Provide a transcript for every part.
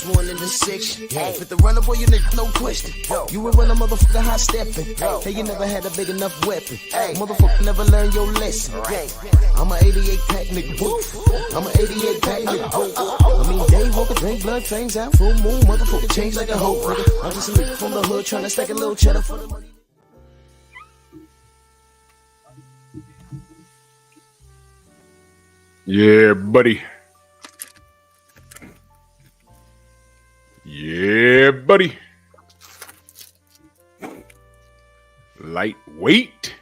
first one in the section. Fit the runner, boy, you nigga, no question. You would run a motherfucker high stepping. Hey, you never had a big enough weapon. Motherfucker never learned your lesson. I'm a 88 pack nigga, woof. I'm a 88 pack nigga, woof. I mean, day walker, drink blood, trains out, full moon, motherfucker change like a hoe. I'm just a nigga from the hood trying to stack a little cheddar for the money. Yeah, buddy. Yeah, buddy. Lightweight.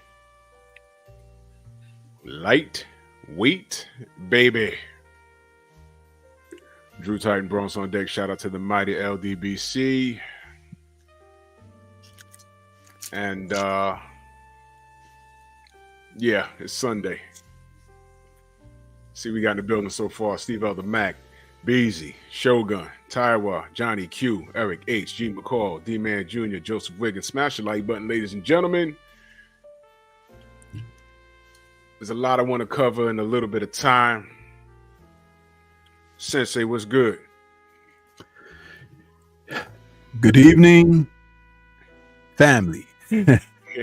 Lightweight, baby. Drew Titan Bronx on deck. Shout out to the mighty LDBC. And yeah, it's Sunday. See, we got in the building so far. Steve Elder Mac, Beezy, Shogun, Tywa, Johnny Q, Eric H, G McCall, D-Man Jr., Joseph Wiggins. Smash the like button, ladies and gentlemen. There's a lot I want to cover in a little bit of time. Sensei, what's good? Good evening, family.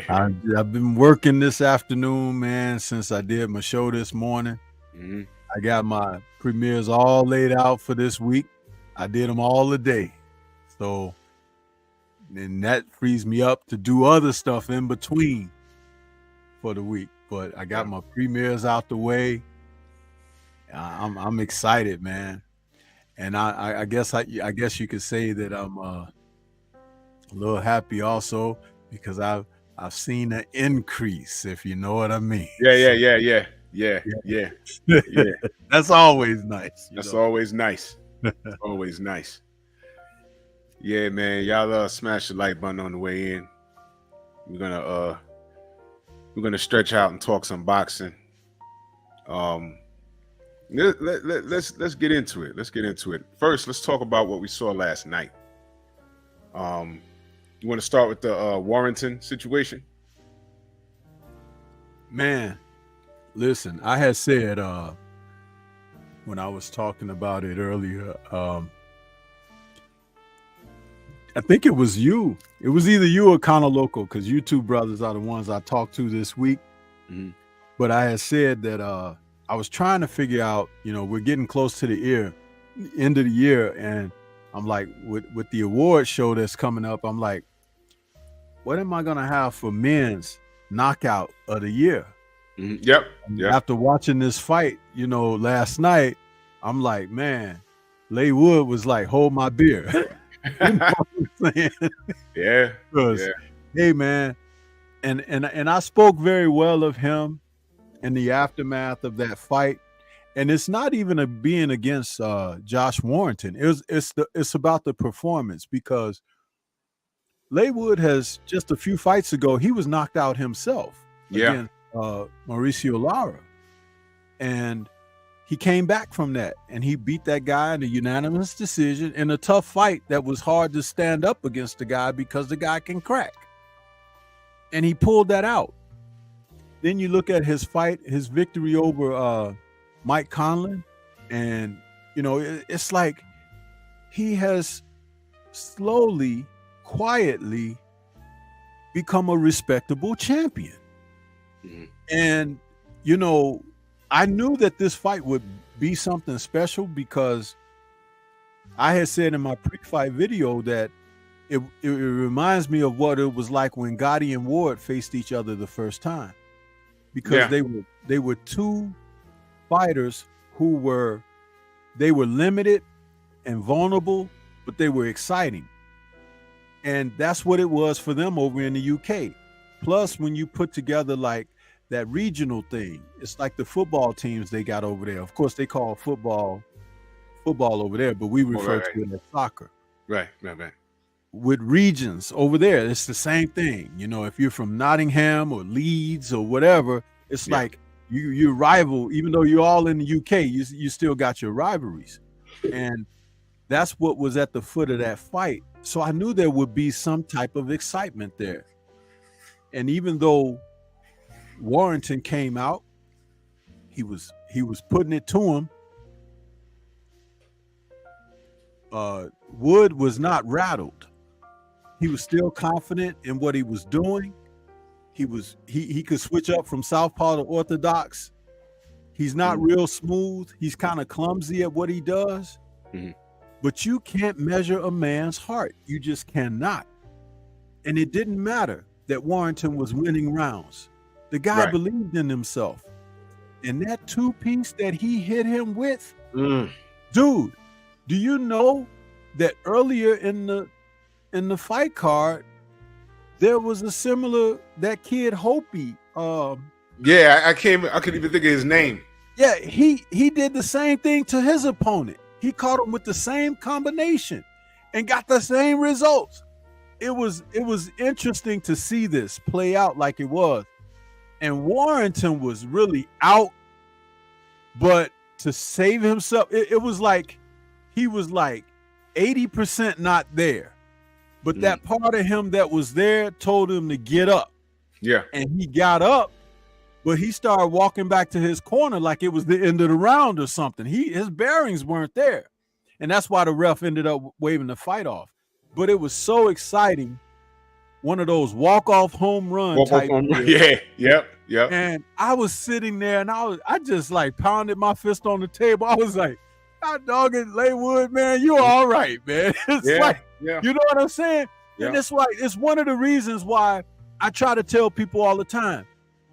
I've been working this afternoon, man, since I did my show this morning. Mm-hmm. I got my premieres all laid out for this week. I did them all a day. So, and that frees me up to do other stuff in between for the week. But I got my premieres out the way. I'm excited, man. And I guess you could say that I'm a little happy also because I've seen an increase, if you know what I mean. Yeah. That's always nice. That's always nice. Always nice. Yeah, man. Y'all smash the like button on the way in. We're gonna stretch out and talk some boxing. Let's get into it. First, let's talk about what we saw last night. You want to start with the Warrington situation? Man, listen, I had said when I was talking about it earlier, I think it was you. It was either you or Connor Loco, because you two brothers are the ones I talked to this week. Mm-hmm. But I had said that I was trying to figure out, we're getting close to the end of the year, and I'm like, with the award show that's coming up, I'm like, what am I gonna have for men's knockout of the year? Mm-hmm. Yep. After watching this fight, last night, I'm like, man, Leigh Wood was like, hold my beer. You know what I'm saying? Yeah. Hey, man, and I spoke very well of him in the aftermath of that fight, and it's not even being against Josh Warrington. It's about the performance, because Leigh Wood has just a few fights ago, he was knocked out himself against Mauricio Lara, and he came back from that, and he beat that guy in a unanimous decision in a tough fight that was hard to stand up against the guy because the guy can crack, and he pulled that out. Then you look at his victory over Mike Conlon, and it's like he has slowly, quietly become a respectable champion. Mm-hmm. And I knew that this fight would be something special, because I had said in my pre-fight video that it reminds me of what it was like when Gotti and Ward faced each other the first time, because they were two fighters who were limited and vulnerable, but they were exciting. And that's what it was for them over in the UK. Plus, when you put together like that regional thing, it's like the football teams they got over there. Of course, they call football over there, but we refer to it as soccer. Right. With regions over there, it's the same thing. If you're from Nottingham or Leeds or whatever, it's like you rival, even though you're all in the UK, you still got your rivalries. And that's what was at the foot of that fight. So I knew there would be some type of excitement there. And even though Warrington came out, he was putting it to him. Wood was not rattled. He was still confident in what he was doing. He could switch up from southpaw to orthodox. He's not real smooth. He's kind of clumsy at what he does. Mm-hmm. But you can't measure a man's heart. You just cannot. And it didn't matter that Warrington was winning rounds. The guy believed in himself. And that two-piece that he hit him with, dude, do you know that earlier in the fight card, there was a similar, that kid Hopi. Yeah, I couldn't even think of his name. Yeah, he did the same thing to his opponent. He caught him with the same combination and got the same results. It was interesting to see this play out like it was. And Warrington was really out, but to save himself, it was like he was like 80% not there. But that part of him that was there told him to get up. Yeah. And he got up, but he started walking back to his corner like it was the end of the round or something. His bearings weren't there. And that's why the ref ended up waving the fight off. But it was so exciting. One of those walk-off home run type. Yeah, yep. And I was sitting there and I just like pounded my fist on the table. I was like, God dog it, Laywood, man, you're all right, man. It's you know what I'm saying? Yeah. And it's one of the reasons why I try to tell people all the time,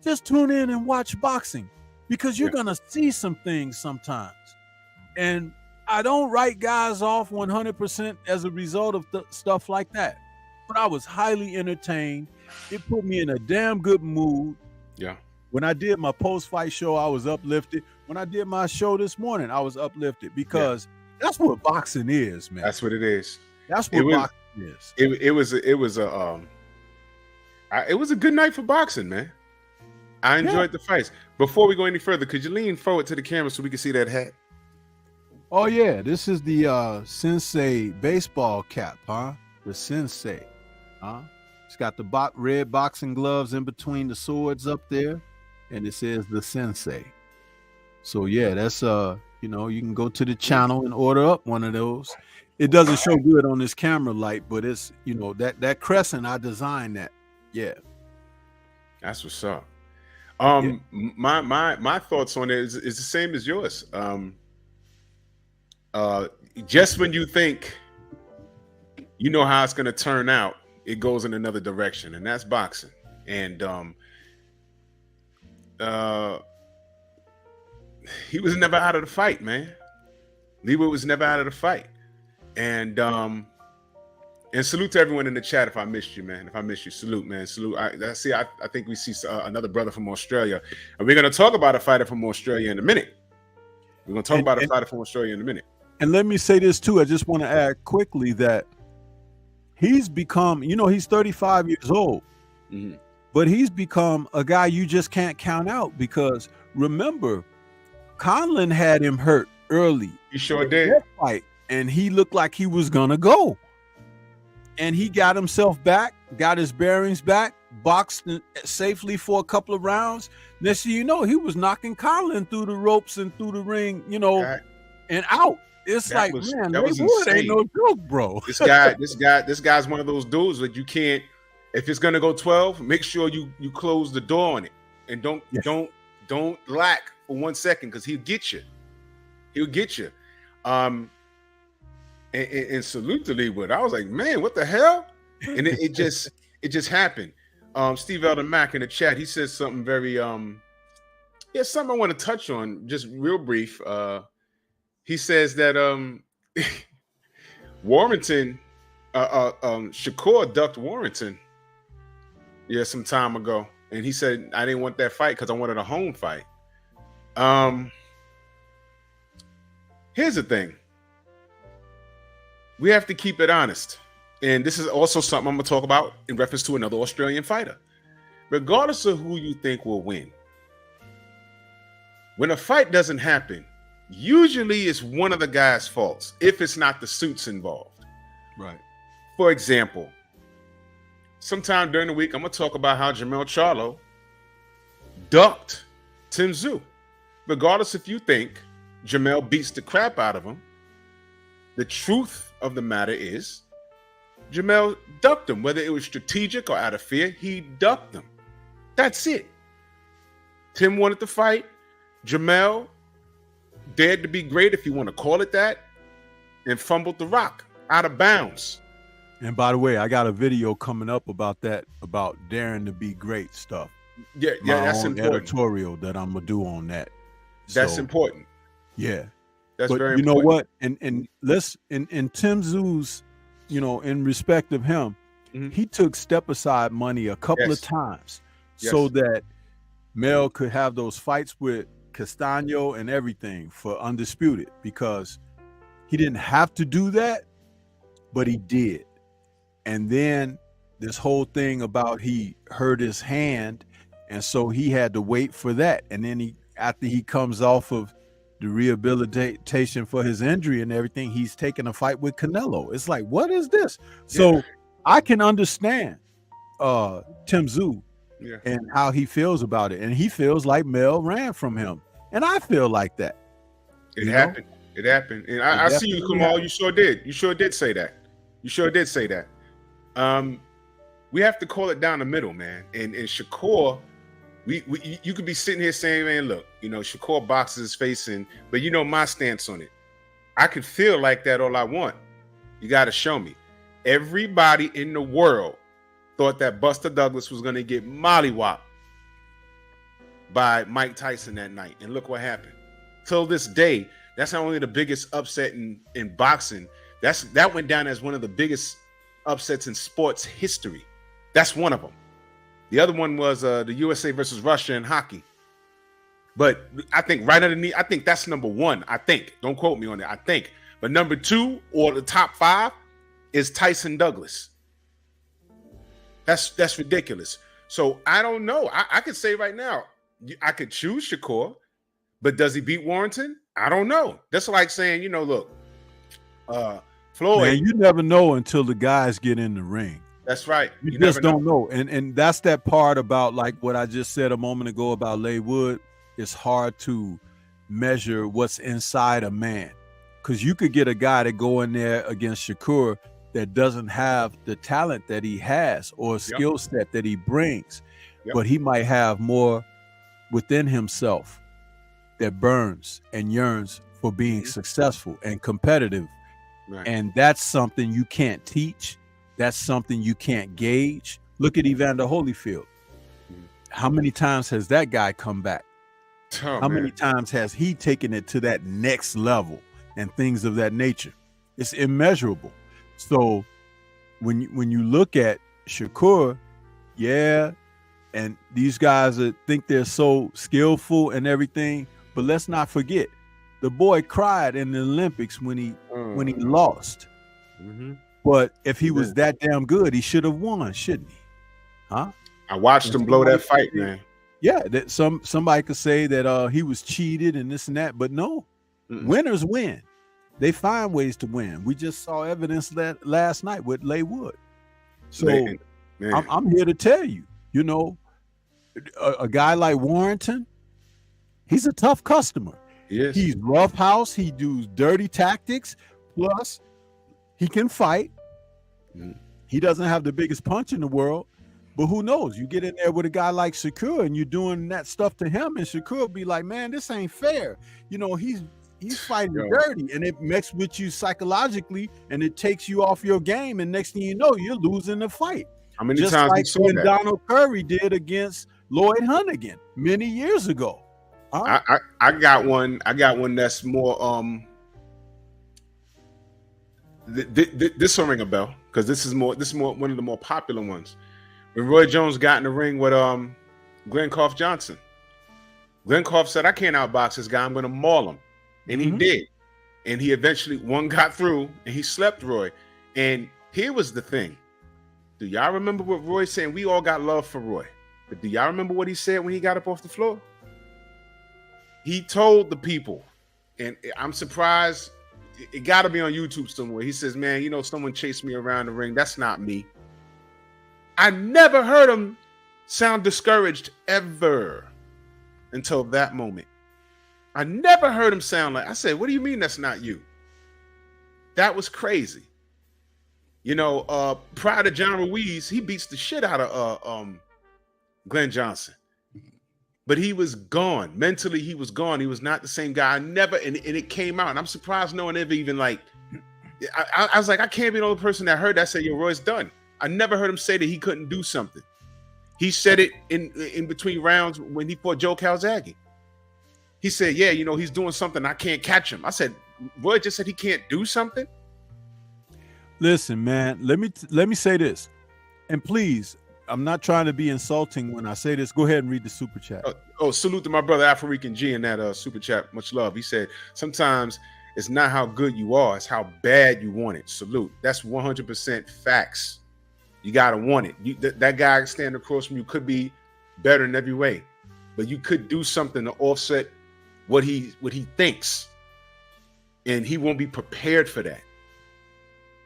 just tune in and watch boxing, because you're going to see some things sometimes. And I don't write guys off 100% as a result of stuff like that. But I was highly entertained. It put me in a damn good mood. Yeah. When I did my post-fight show, I was uplifted. When I did my show this morning, I was uplifted because that's what boxing is, man. That's what it is. That's what boxing is. It was a good night for boxing, man. I enjoyed the fights. Before we go any further, could you lean forward to the camera so we can see that hat? Oh yeah, this is the Sensei baseball cap, huh? The Sensei, huh? It's got the red boxing gloves in between the swords up there, and it says the Sensei. So yeah, that's you can go to the channel and order up one of those. It doesn't show good on this camera light, but it's that crescent, I designed that. Yeah. That's what's up. My thoughts on it is the same as yours. Just when you think you know how it's going to turn out, it goes in another direction, and that's boxing. And he was never out of the fight, man. Leeward was never out of the fight. And salute to everyone in the chat. If I missed you, man. If I missed you, salute, man. Salute. I think we see another brother from Australia, and we're going to talk about a fighter from Australia in a minute. We're going to talk about a fighter from Australia in a minute. And let me say this too. I just want to add quickly that he's become, he's 35 years old, but he's become a guy you just can't count out, because remember, Conlon had him hurt early. He sure did. Fight, and he looked like he was gonna go. And he got himself back, got his bearings back, boxed safely for a couple of rounds. Next thing you know, he was knocking Conlon through the ropes and through the ring, and out. It's that like, man, that was insane. Ain't no joke, bro. This guy's one of those dudes that you can't. If it's gonna go 12, make sure you close the door on it, and don't lack for 1 second, because he'll get you. He'll get you. And salute to Leewood. I was like, man, what the hell? And it just happened. Steve Elder Mack in the chat, he says something very something I want to touch on, just real brief. He says that Warrington, Shakur ducked Warrington some time ago, and he said, I didn't want that fight because I wanted a home fight. Here's the thing. We have to keep it honest. And this is also something I'm going to talk about in reference to another Australian fighter. Regardless of who you think will win, when a fight doesn't happen, usually it's one of the guy's faults, if it's not the suits involved. Right. For example, sometime during the week, I'm going to talk about how Jermell Charlo ducked Tim Tszyu. Regardless if you think Jermell beats the crap out of him, the truth of the matter is Jamel ducked him. Whether it was strategic or out of fear, he ducked him. That's it. Tim wanted to fight. Jamel dared to be great, if you want to call it that, and fumbled the rock out of bounds. And by the way, I got a video coming up about that, about daring to be great stuff. Yeah, that's important. Editorial that I'm gonna do on that. That's important. Yeah, that's but very you know important. what? And let's in Tim Tszew's, in respect of him, he took step aside money a couple of times so that Mel could have those fights with Castaño and everything for undisputed, because he didn't have to do that, but he did. And then this whole thing about he hurt his hand, and so he had to wait for that. And then after he comes off of the rehabilitation for his injury and everything, he's taking a fight with Canelo. It's like, what is this? So I can understand Tim Tszyu and how he feels about it. And he feels like Mel ran from him. And I feel like that. It happened. It happened. And I see you, Kamal. You sure did. You sure did say that. You sure did say that. We have to call it down the middle, man. And Shakur, you could be sitting here saying, man, look, Shakur boxes his face in, but my stance on it. I could feel like that all I want. You got to show me. Everybody in the world thought that Buster Douglas was going to get mollywopped by Mike Tyson that night. And look what happened. Till this day, that's not only the biggest upset in boxing, that went down as one of the biggest upsets in sports history. That's one of them. The other one was the USA versus Russia in hockey. But I think right underneath, I think that's number one. I think. Don't quote me on it. I think. But number two, or the top five, is Tyson Douglas. That's ridiculous. So I don't know. I could say right now, I could choose Shakur, but does he beat Warrington? I don't know. That's like saying, look, Floyd. Man, you never know until the guys get in the ring. That's right. You just don't know. And that's that part about, like what I just said a moment ago about Leigh Wood. It's hard to measure what's inside a man, because you could get a guy to go in there against Shakur that doesn't have the talent that he has or skill set that he brings, but he might have more within himself that burns and yearns for being successful and competitive. Right. And that's something you can't teach. That's something you can't gauge. Look at Evander Holyfield. How many times has that guy come back? How many times has he taken it to that next level and things of that nature? It's immeasurable. So when you look at Shakur, and these guys think they're so skillful and everything, but let's not forget, the boy cried in the Olympics when he lost. But if he was that damn good, he should have won, shouldn't he? Huh? I watched him blow that fight, man. Yeah, that somebody could say that he was cheated and this and that, but no. Winners win. They find ways to win. We just saw evidence that last night with Leigh Wood. So I'm here to tell you, a guy like Warrington, he's a tough customer. Yes. He's roughhouse. He does dirty tactics. Plus, he can fight. He doesn't have the biggest punch in the world. But who knows? You get in there with a guy like Shakur and you're doing that stuff to him, and Shakur will be like, man, this ain't fair. He's fighting dirty, and it messes with you psychologically, and it takes you off your game, and next thing you know, you're losing the fight. How many Just times like saw when that? Donald Curry did against Lloyd Hunnigan many years ago. Huh? I got one. I got one that's more. This will ring a bell because this is more one of the more popular ones. When Roy Jones got in the ring with Glenn Koff Johnson, Glenn Koff said, "I can't outbox this guy. I'm going to maul him," and he did. And he eventually got through, and he slept Roy. And here was the thing: do y'all remember what Roy said? We all got love for Roy, but do y'all remember what he said when he got up off the floor? He told the people, and I'm surprised, it got to be on YouTube somewhere. He says, man, someone chased me around the ring. That's not me. I never heard him sound discouraged ever until that moment. I never heard him sound like, I said, what do you mean that's not you? That was crazy. Prior to John Ruiz, he beats the shit out of Glenn Johnson. But he was gone. Mentally, he was gone. He was not the same guy. And it came out. And I'm surprised no one ever even I was like, I can't be the only person that heard that say, yo, Roy's done. I never heard him say that he couldn't do something. He said it in between rounds when he fought Joe Calzaghe. He said, yeah, he's doing something. I can't catch him. I said, Roy just said he can't do something. Listen, man, let me say this. And please, I'm not trying to be insulting when I say this. Go ahead and read the super chat. Salute to my brother African G in that super chat. Much love. He said, sometimes it's not how good you are, it's how bad you want it. Salute. That's 100% facts. You got to want it. That guy standing across from you could be better in every way, but you could do something to offset what he thinks, and he won't be prepared for that.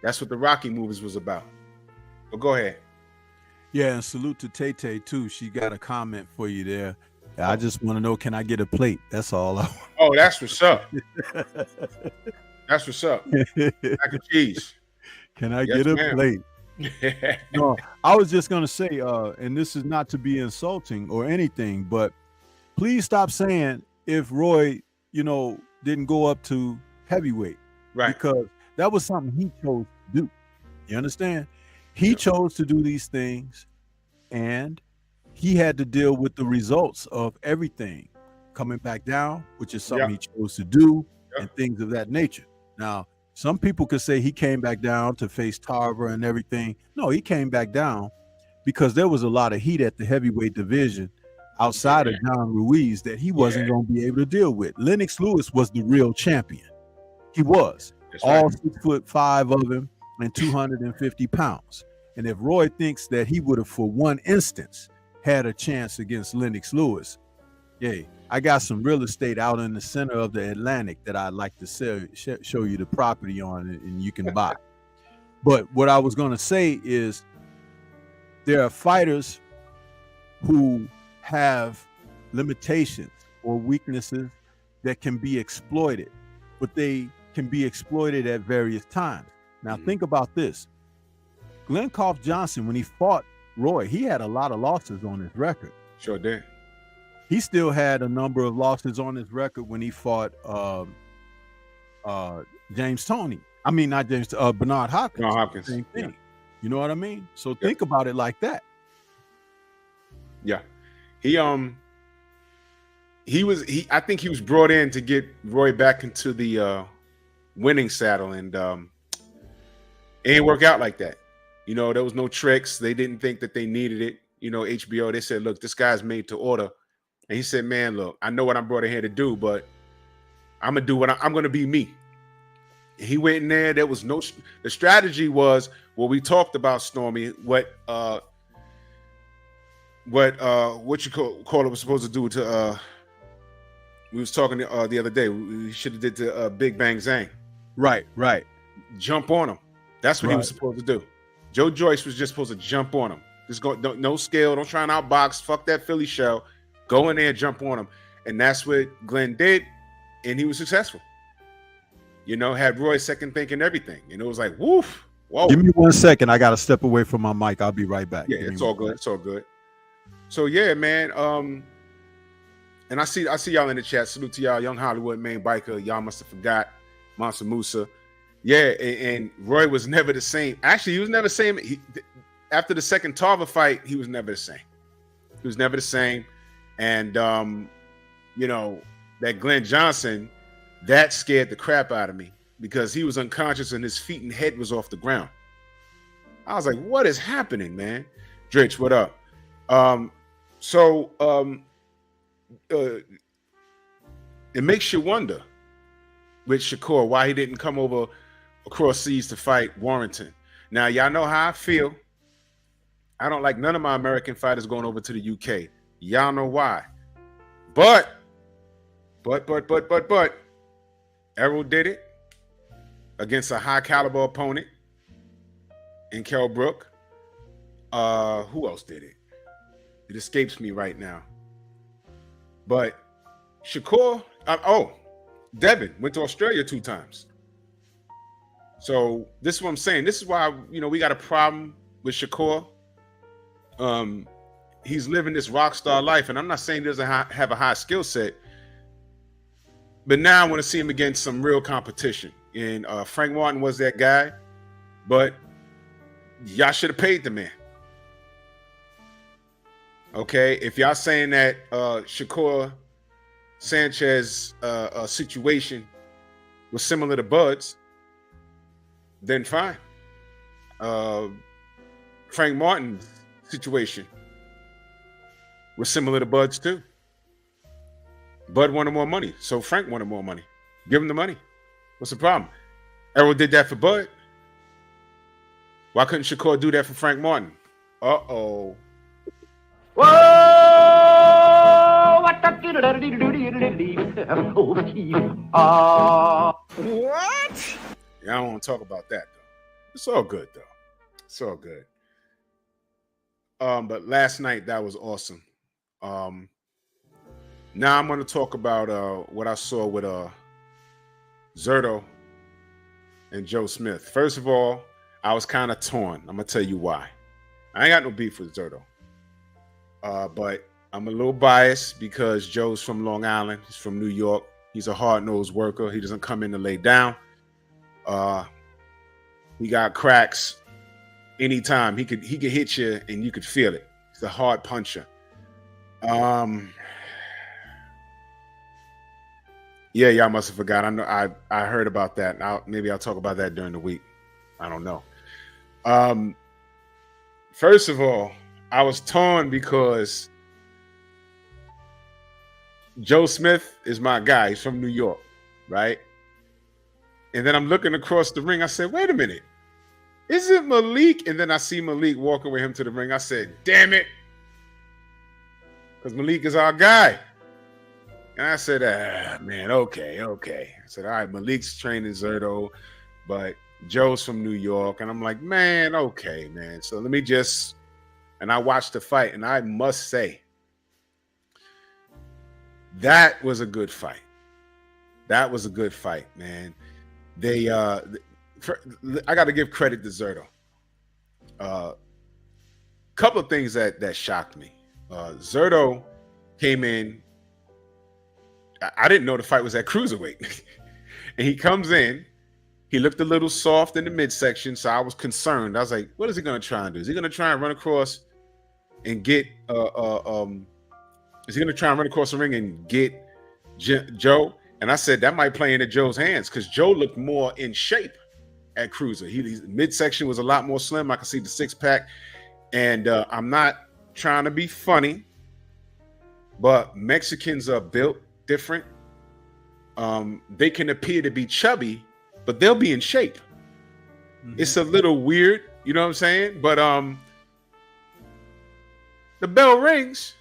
That's what the Rocky movies was about. But go ahead. Yeah, and salute to Tay too. She got a comment for you there. I just want to know, can I get a plate? That's all I want. Oh, that's what's up. That's what's up. Mac and cheese. Can I get a plate? No, I was just gonna say, and this is not to be insulting or anything, but please stop saying if Roy, didn't go up to heavyweight, right? Because that was something he chose to do. You understand? He chose to do these things, and he had to deal with the results of everything coming back down, which is something he chose to do, and things of that nature. Now, some people could say he came back down to face Tarver and everything. No, he came back down because there was a lot of heat at the heavyweight division outside of John Ruiz that he wasn't going to be able to deal with. Lennox Lewis was the real champion. He was. That's all right. 6'5" of him and 250 pounds. And if Roy thinks that he would have, for one instance, had a chance against Lennox Lewis, I got some real estate out in the center of the Atlantic that I'd like to show you the property on, and you can buy. But what I was going to say is there are fighters who have limitations or weaknesses that can be exploited, but they can be exploited at various times. Now, think about this. Glenn Koff Johnson, when he fought Roy, he had a lot of losses on his record. Sure did. He still had a number of losses on his record when he fought James Toney. I mean, not James, Bernard Hopkins. Bernard Hopkins. Same thing. Yeah. You know what I mean? So think about it like that. Yeah. I think he was brought in to get Roy back into the winning saddle, and it ain't work out like that. There was no tricks. They didn't think that they needed it. HBO, they said, look, this guy's made to order. And he said, man, look, I know what I'm brought in here to do, but I'm going to do what I'm going to be me. And he went in there. There was the strategy was what we talked about, Stormy, what you call it was supposed to do to, we was talking the other day, we should have did the Big Bang Zang. Right. Jump on him. That's what he was supposed to do. Joe Joyce was just supposed to jump on him. Just go, no scale, don't try and outbox, fuck that Philly shell. Go in there and jump on him. And that's what Glenn did, and he was successful. Had Roy second thinking everything. And it was like, woof. Whoa. Give me 1 second. I got to step away from my mic. I'll be right back. Yeah, it's all good. It's all good. So, yeah, man. And I see y'all in the chat. Salute to y'all. Young Hollywood, main biker. Y'all must have forgot. Monster Musa. Yeah, and Roy was never the same. Actually, he was never the same. After the second Tarver fight, he was never the same. He was never the same. And, that Glenn Johnson, that scared the crap out of me because he was unconscious and his feet and head was off the ground. I was like, what is happening, man? Dritch, what up? It makes you wonder with Shakur why he didn't come over across seas to fight Warrington. Now, y'all know how I feel. I don't like none of my American fighters going over to the UK. Y'all know why. But Errol did it against a high caliber opponent in Kell Brook. Who else did it? It escapes me right now. But Shakur, Devin went to Australia 2 times. So this is what I'm saying. This is why, we got a problem with Shakur. He's living this rock star life, and I'm not saying he doesn't have a high skill set, but now I want to see him against some real competition. And Frank Martin was that guy, but y'all should have paid the man. Okay, if y'all saying that Shakur Sanchez situation was similar to Bud's, then fine. Frank Martin's situation was similar to Bud's too. Bud wanted more money, so Frank wanted more money. Give him the money. What's the problem? Errol did that for Bud. Why couldn't Shakur do that for Frank Martin? Uh-oh. Whoa! What? Yeah, I don't want to talk about that though. It's all good though. It's all good. But last night that was awesome. Now I'm going to talk about what I saw with Zerto and Joe Smith. First of all, I was kind of torn. I'm going to tell you why. I ain't got no beef with Zerto. But I'm a little biased because Joe's from Long Island. He's from New York. He's a hard-nosed worker. He doesn't come in to lay down. He got cracks anytime. He could hit you and you could feel it. He's a hard puncher. Yeah, y'all must have forgot. I know I heard about that. Maybe I'll talk about that during the week. I don't know. First of all, I was torn because Joe Smith is my guy. He's from New York, right? And then I'm looking across the ring. I said, wait a minute. Is it Malik? And then I see Malik walking with him to the ring. I said, damn it. Because Malik is our guy. And I said, man, okay. I said, all right, Malik's training Zerto, but Joe's from New York. And I'm like, man, okay, man. So let me and I watched the fight, and I must say, that was a good fight. That was a good fight, man. I got to give credit to Zerto. Couple of things that shocked me. Zerto came in. I didn't know the fight was at cruiserweight. And he comes in. He looked a little soft in the midsection, so I was concerned. I was like, what is he going to try and do? Is he going to try and run across and get is he going to try and run across the ring and get Joe? And I said that might play into Joe's hands because Joe looked more in shape at cruiser. His midsection was a lot more slim. I could see the six-pack. And I'm not trying to be funny, but Mexicans are built different. They can appear to be chubby, but they'll be in shape. Mm-hmm. It's a little weird, you know what I'm saying? But the bell rings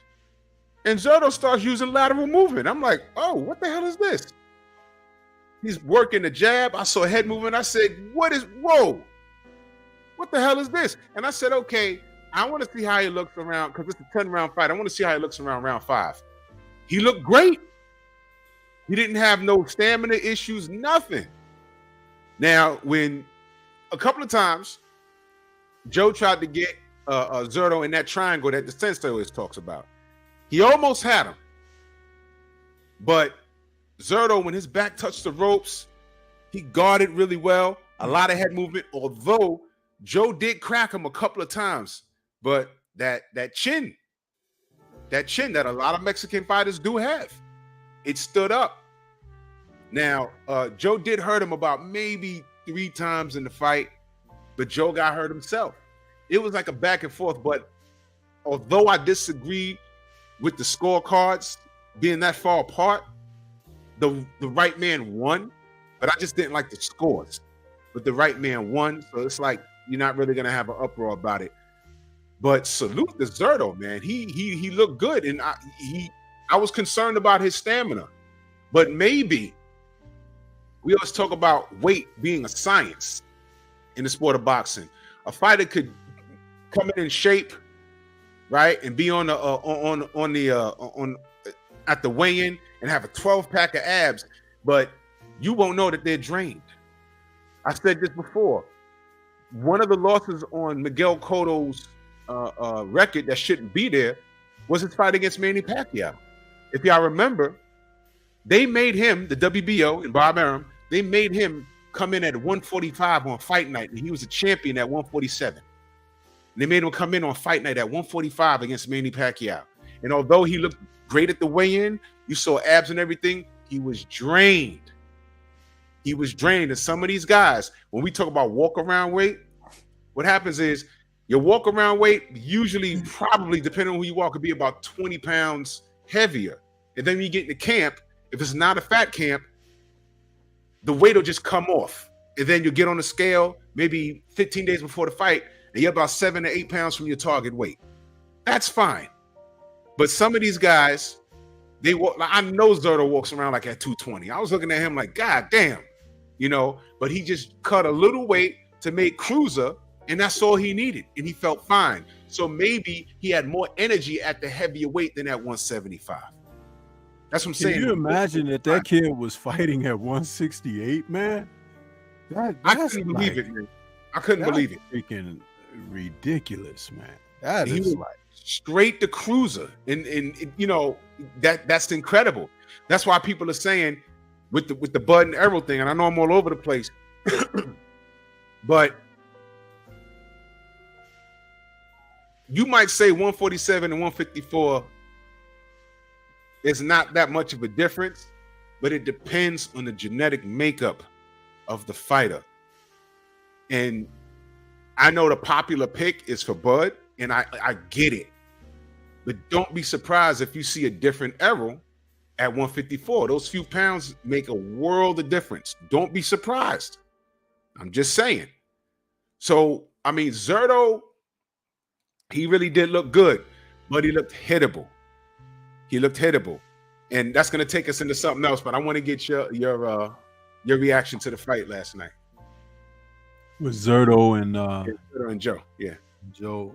and Zerto starts using lateral movement. I'm like, oh, what the hell is this? He's working the jab. I saw a head movement. I said, whoa, what the hell is this? And I said, okay, I want to see how he looks around because it's a 10-round fight. I want to see how he looks around round 5. He looked great. He didn't have no stamina issues, nothing. Now, when a couple of times Joe tried to get Zerto in that triangle that the sensei always talks about, he almost had him. But Zerto, when his back touched the ropes, he guarded really well. A lot of head movement, although Joe did crack him a couple of times. But that chin that a lot of Mexican fighters do have, it stood up. Now, Joe did hurt him about maybe 3 times in the fight, but Joe got hurt himself. It was like a back and forth, but although I disagree with the scorecards being that far apart, the right man won, but I just didn't like the scores. But the right man won, so it's like you're not really gonna have an uproar about it. But salute to Zerto, man. He looked good, and I was concerned about his stamina. But maybe we always talk about weight being a science in the sport of boxing. A fighter could come in shape, right, and be at the weigh-in and have a 12-pack of abs, but you won't know that they're drained. I said this before. One of the losses on Miguel Cotto's record that shouldn't be there was his fight against Manny Pacquiao. If y'all remember, they made him, the WBO and Bob Arum, they made him come in at 145 on fight night, and he was a champion at 147. And they made him come in on fight night at 145 against Manny Pacquiao. And although he looked great at the weigh-in, you saw abs and everything, he was drained. He was drained. And some of these guys, when we talk about walk-around weight, what happens is your walk-around weight usually, probably, depending on who you are, could be about 20 pounds heavier. And then when you get into camp, if it's not a fat camp, the weight will just come off. And then you'll get on the scale maybe 15 days before the fight, and you're about 7 to 8 pounds from your target weight. That's fine. But some of these guys, they walk. I know Zerto walks around like at 220. I was looking at him like, God damn, you know, but he just cut a little weight to make cruiser, and that's all he needed. And he felt fine. So maybe he had more energy at the heavier weight than at 175. That's what I'm saying. Can you imagine that kid was fighting at 168, man? I couldn't believe it, man. I couldn't believe it. Freaking ridiculous, man. That is like straight to cruiser, and you know that's incredible. That's why people are saying with the Bud and Errol thing, and I know I'm all over the place, but you might say 147 and 154 is not that much of a difference, but it depends on the genetic makeup of the fighter. And I know the popular pick is for Bud, and I get it. But don't be surprised if you see a different Errol at 154. Those few pounds make a world of difference. Don't be surprised. I'm just saying. So, I mean, Zerto, he really did look good, but he looked hittable. He looked hittable. And that's going to take us into something else, but I want to get your reaction to the fight last night. With Zerto and Zerto and Joe. Yeah. Joe,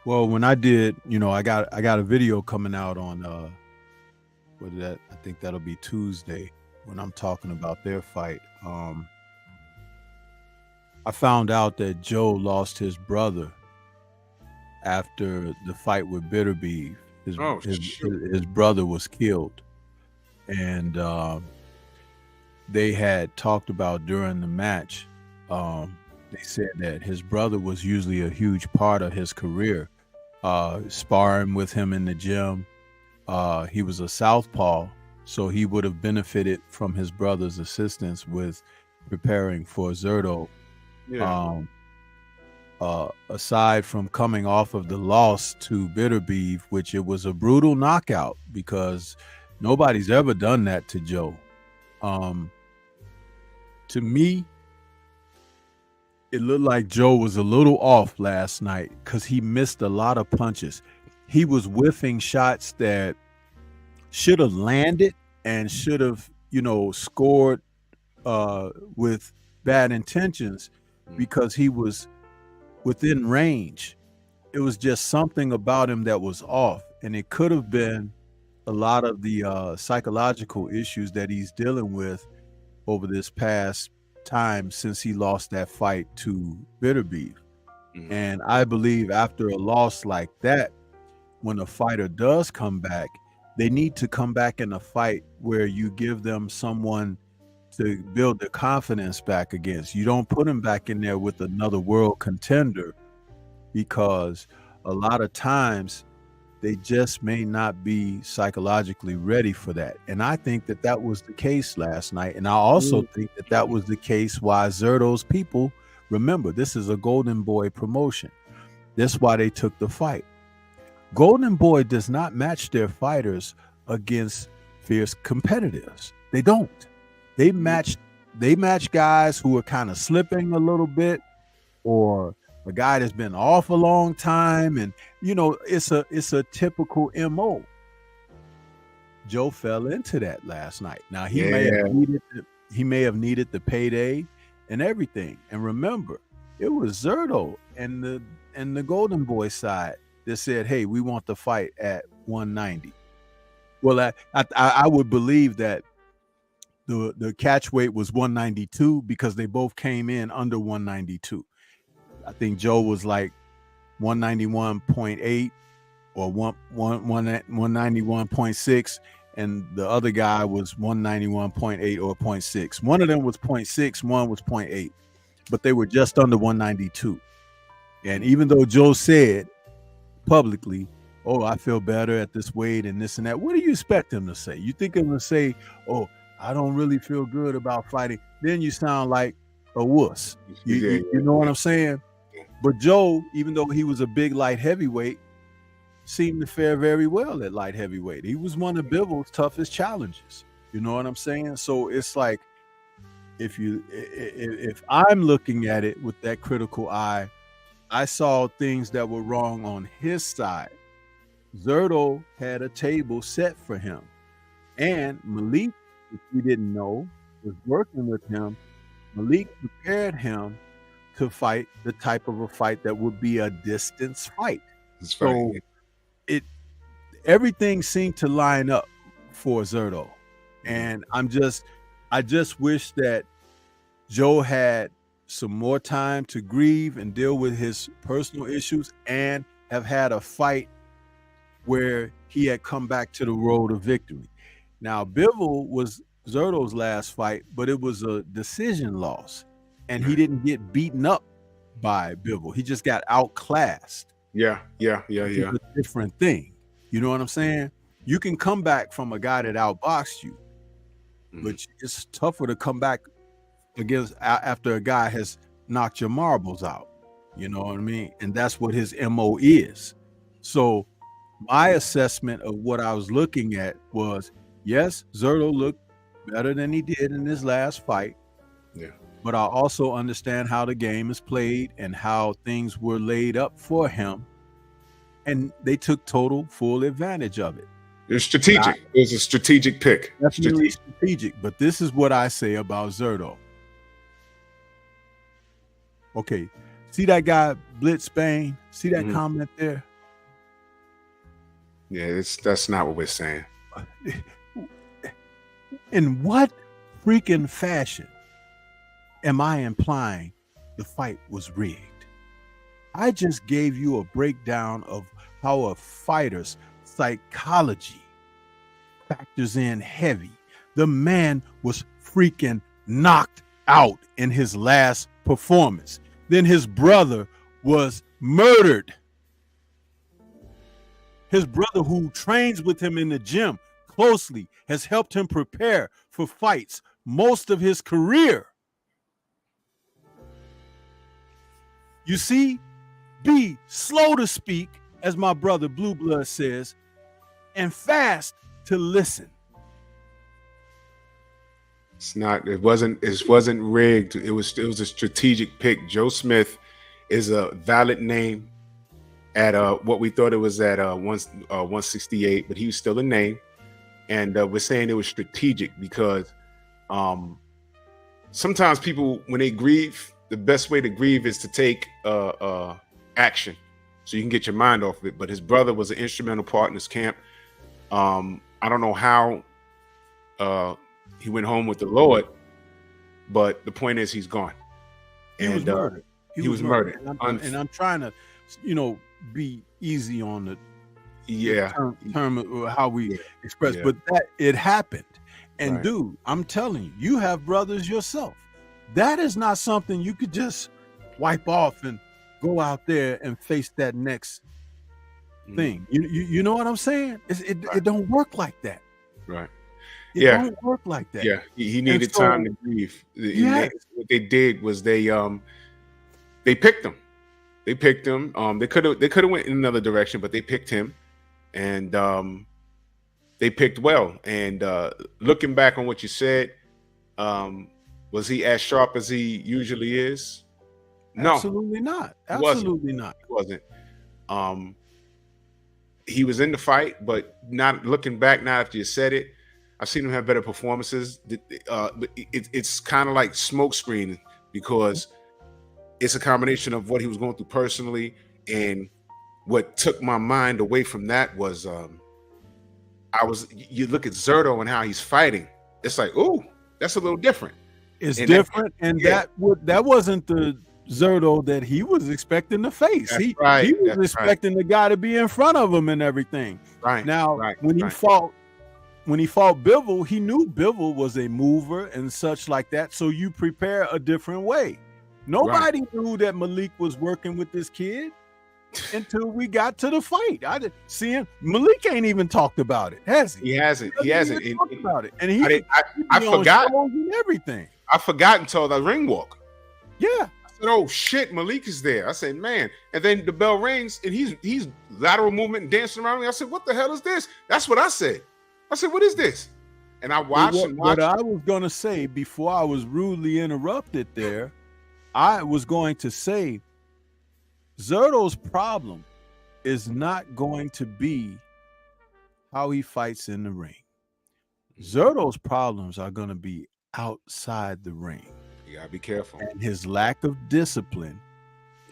well, when I did, you know, I got a video coming out on I think that'll be Tuesday when I'm talking about their fight. I found out that Joe lost his brother after the fight with Bitter Beef. His brother was killed, and they had talked about during the match. They said that his brother was usually a huge part of his career, sparring with him in the gym. He was a southpaw, so he would have benefited from his brother's assistance with preparing for Zerto. Yeah. Aside from coming off of the loss to Bitter Beef, which it was a brutal knockout because nobody's ever done that to Joe. To me, it looked like Joe was a little off last night because he missed a lot of punches. He was whiffing shots that should have landed and should have, you know, scored with bad intentions because he was within range. It was just something about him that was off, and it could have been a lot of the psychological issues that he's dealing with over this past time since he lost that fight to Bitter Beef. Mm-hmm. And I believe after a loss like that, when a fighter does come back, they need to come back in a fight where you give them someone to build their confidence back against. You don't put him back in there with another world contender, because a lot of times they just may not be psychologically ready for that. And I think that that was the case last night. And I also think that that was the case why Zerto's people, remember, this is a Golden Boy promotion. That's why they took the fight. Golden Boy does not match their fighters against fierce competitors. They don't. They match guys who are kind of slipping a little bit, or a guy that's been off a long time, and you know, it's a typical MO. Joe fell into that last night. Now he may have needed the payday and everything. And remember, it was Zerto and the Golden Boy side that said, "Hey, we want the fight at 190." Well, I would believe that the catch weight was 192 because they both came in under 192. I think Joe was like 191.8 or 191.6, and the other guy was 191.8 or 0.6. One of them was 0.6, one was 0.8, but they were just under 192. And even though Joe said publicly, "Oh, I feel better at this weight and this and that," what do you expect him to say? You think him to say, "Oh, I don't really feel good about fighting"? Then you sound like a wuss. You know what I'm saying? But Joe, even though he was a big light heavyweight, seemed to fare very well at light heavyweight. He was one of Bivol's toughest challenges. You know what I'm saying? So it's like, if I'm looking at it with that critical eye, I saw things that were wrong on his side. Zerto had a table set for him, and Malik, if you didn't know, was working with him. Malik prepared him to fight the type of a fight that would be a distance fight. So everything seemed to line up for Zerto. And I just wish that Joe had some more time to grieve and deal with his personal issues and have had a fight where he had come back to the road of victory. Now, Bivol was Zerto's last fight, but it was a decision loss. And he didn't get beaten up by Bivol. He just got outclassed. Yeah. It's a different thing. You know what I'm saying? You can come back from a guy that outboxed you, but it's tougher to come back against after a guy has knocked your marbles out. You know what I mean? And that's what his MO is. So my assessment of what I was looking at was, yes, Zerto looked better than he did in his last fight. Yeah. But I also understand how the game is played and how things were laid up for him. And they took total full advantage of it. It's strategic. It was a strategic pick. Definitely strategic. But this is what I say about Zerto. Okay. See that guy, Blitz Spain? See that comment there? Yeah, that's not what we're saying. In what freaking fashion am I implying the fight was rigged? I just gave you a breakdown of how a fighter's psychology factors in heavy. The man was freaking knocked out in his last performance. Then his brother was murdered. His brother, who trains with him in the gym closely, has helped him prepare for fights most of his career. You see, be slow to speak, as my brother Blue Blood says, and fast to listen. It wasn't rigged. It was a strategic pick. Joe Smith is a valid name at what we thought it was at 168, but he was still a name. And we're saying it was strategic because sometimes people, when they grieve, the best way to grieve is to take action so you can get your mind off of it. But his brother was an instrumental part in his camp. I don't know how he went home with the Lord, but the point is he's gone. He was murdered. He was murdered. And I'm trying to, be easy on the term of how we express, but that it happened. And dude, I'm telling you, you have brothers yourself. That is not something you could just wipe off and go out there and face that next thing. You know what I'm saying? It don't work like that. Right. It don't work like that. Yeah. He needed time to grieve. What they did was they picked him. They picked him. They could have went in another direction, but they picked him, and they picked well. And looking back on what you said, was he as sharp as he usually is? No, absolutely not. Absolutely not. He wasn't. He was in the fight, but not looking back now after you said it, I've seen him have better performances. But it's kind of like smoke screening because it's a combination of what he was going through personally, and what took my mind away from that was you look at Zerto and how he's fighting. It's like, ooh, That's a little different. It's And different, and that wasn't the Zerto that he was expecting to face. That's He right. he was That's expecting the guy to be in front of him and everything. right. Now, right, when he right. fought Bivol, he knew Bivol was a mover and such like that. So you prepare a different way. Nobody knew that Malik was working with this kid until we got to the fight. I didn't see him. Malik ain't even talked about it, has he? He hasn't. He hasn't. Talked about it, and I forgot. and everything. I forgot until the ring walk. Yeah. I said, "Oh shit, Malik is there." I said, "Man!" And then the bell rings, and he's lateral movement and dancing around me. I said, "What the hell is this?" That's what I said. I said, "What is this?" And I watched and watched. What I was going to say before I was rudely interrupted there, I was going to say Zerto's problem is not going to be how he fights in the ring. Zerto's problems are going to be outside the ring. You gotta be careful. And his lack of discipline,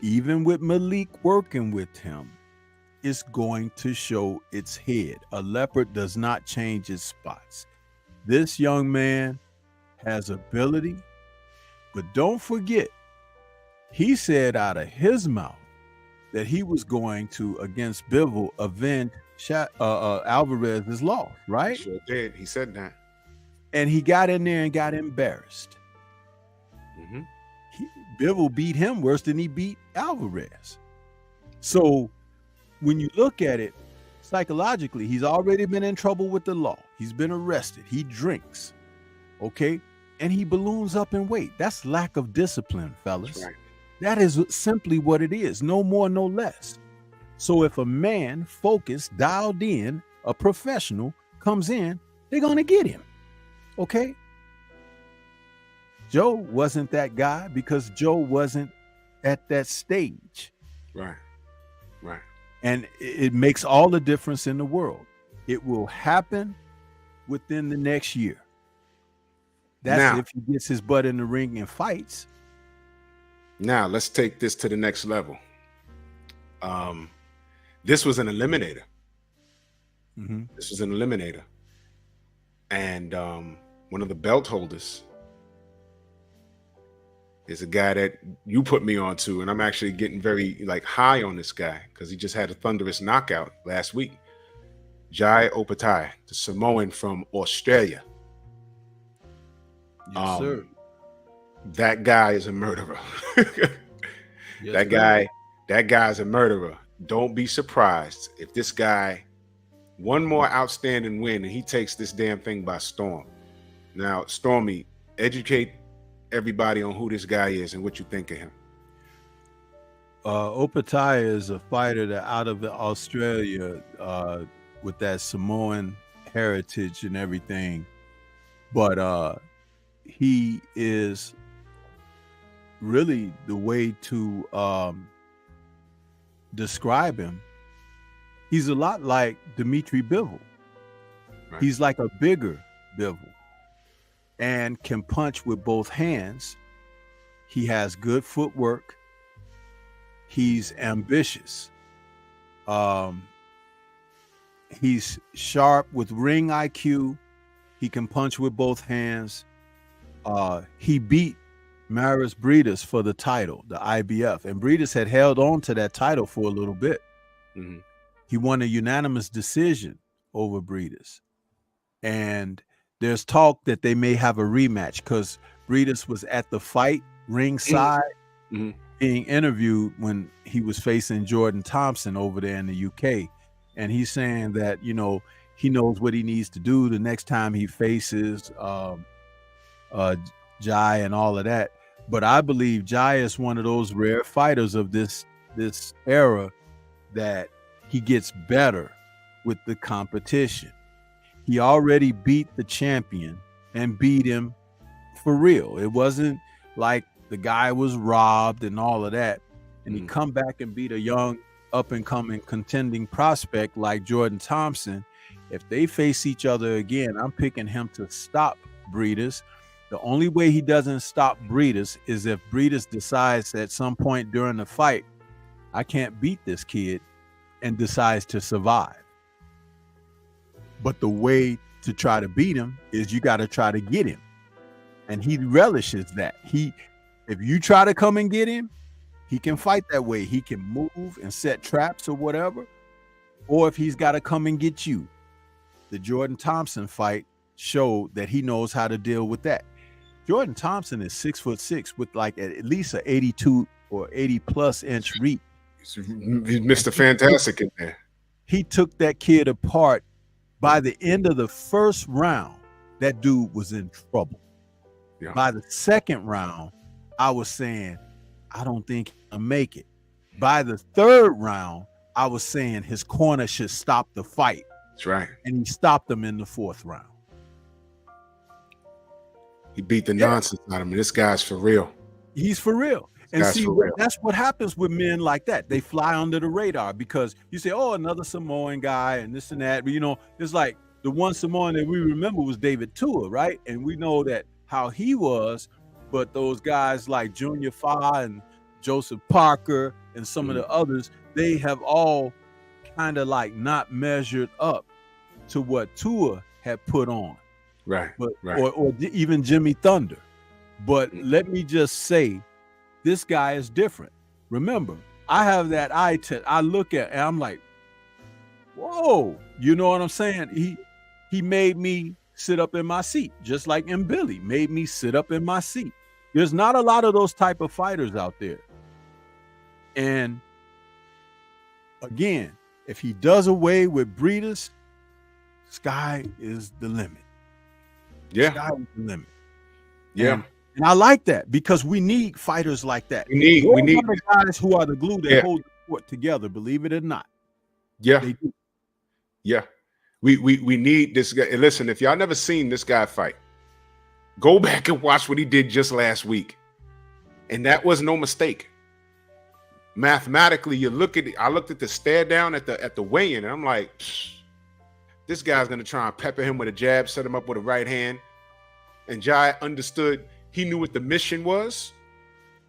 even with Malik working with him, is going to show its head. A leopard does not change its spots. This young man has ability, but don't forget, he said out of his mouth that he was going to, against Bivol, avenge Alvarez's loss, right? He sure did. He said that. And he got in there and got embarrassed. Mm-hmm. Bivol beat him worse than he beat Alvarez. So when you look at it psychologically, he's already been in trouble with the law. He's been arrested. He drinks, okay? And he balloons up in weight. That's lack of discipline, fellas. That's right. That is simply what it is. No more, no less. So if a man focused, dialed in, a professional comes in, they're going to get him, okay? Joe wasn't that guy because Joe wasn't at that stage. Right. Right. And it makes all the difference in the world. It will happen within the next year. That's now, if he gets his butt in the ring and fights. Now, let's take this to the next level. This was an eliminator. Mm-hmm. This was an eliminator. And one of the belt holders is a guy that you put me on to, and I'm actually getting very high on this guy because he just had a thunderous knockout last week. Jai Opatai, the Samoan from Australia. Yes, sir. That guy is a murderer. Yes, that guy's a murderer. Don't be surprised if this guy, one more outstanding win, and he takes this damn thing by storm. Now, Stormy, educate everybody on who this guy is and what you think of him. Opatai is a fighter that out of Australia with that Samoan heritage and everything. But he is really the way to describe him. He's a lot like Dimitri Bivol. Right. He's like a bigger Bivol and can punch with both hands. He has good footwork. He's ambitious. He's sharp with ring IQ. He can punch with both hands. He beat Maris Briedis for the title, the IBF, and Briedis had held on to that title for a little bit. Mm-hmm. He won a unanimous decision over Briedis, and there's talk that they may have a rematch because Briedis was at the fight ringside, mm-hmm. being interviewed when he was facing Jordan Thompson over there in the UK, and he's saying that he knows what he needs to do the next time he faces Jai and all of that. But I believe Jai is one of those rare fighters of this era that he gets better with the competition. He already beat the champion and beat him for real. It wasn't like the guy was robbed and all of that. And he come back and beat a young up-and-coming contending prospect like Jordan Thompson. If they face each other again, I'm picking him to stop Briedis. The only way he doesn't stop Briedis is if Briedis decides at some point during the fight, I can't beat this kid, and decides to survive. But the way to try to beat him is you got to try to get him. and he relishes that. If you try to come and get him, he can fight that way. He can move and set traps or whatever. Or if he's got to come and get you. The Jordan Thompson fight showed that he knows how to deal with that. Jordan Thompson is 6'6" with like at least an 82 or 80 plus inch reach. He's Mr. Fantastic in there. He took that kid apart. By the end of the first round, that dude was in trouble. Yeah. By the second round, I was saying, I don't think he'll make it. By the third round, I was saying his corner should stop the fight. That's right. And he stopped him in the fourth round. He beat the nonsense out of him. This guy's for real. He's for real. And see, that's what happens with men like that. They fly under the radar because you say, oh, another Samoan guy and this and that. But, you know, it's like the one Samoan that we remember was David Tua, right? And we know that how he was, but those guys like Junior Fa and Joseph Parker and some of the others, they have all kind of like not measured up to what Tua had put on. Right. But right. Or even Jimmy Thunder. But let me just say, this guy is different. Remember, I have that eye test. I look at and I'm like, whoa, you know what I'm saying? He made me sit up in my seat, just like Billy made me sit up in my seat. There's not a lot of those type of fighters out there. And again, if he does away with Breeders, sky is the limit. Yeah. Sky is the limit. Yeah. And I like that because we need fighters like that. We need the guys who are the glue that hold the sport together, believe it or not. Yeah. They do. Yeah. We need this guy. And listen, if y'all never seen this guy fight, go back and watch what he did just last week. And that was no mistake. Mathematically, I looked at the stare down at the weigh-in, and I'm like, this guy's gonna try and pepper him with a jab, set him up with a right hand. And Jai understood. He knew what the mission was.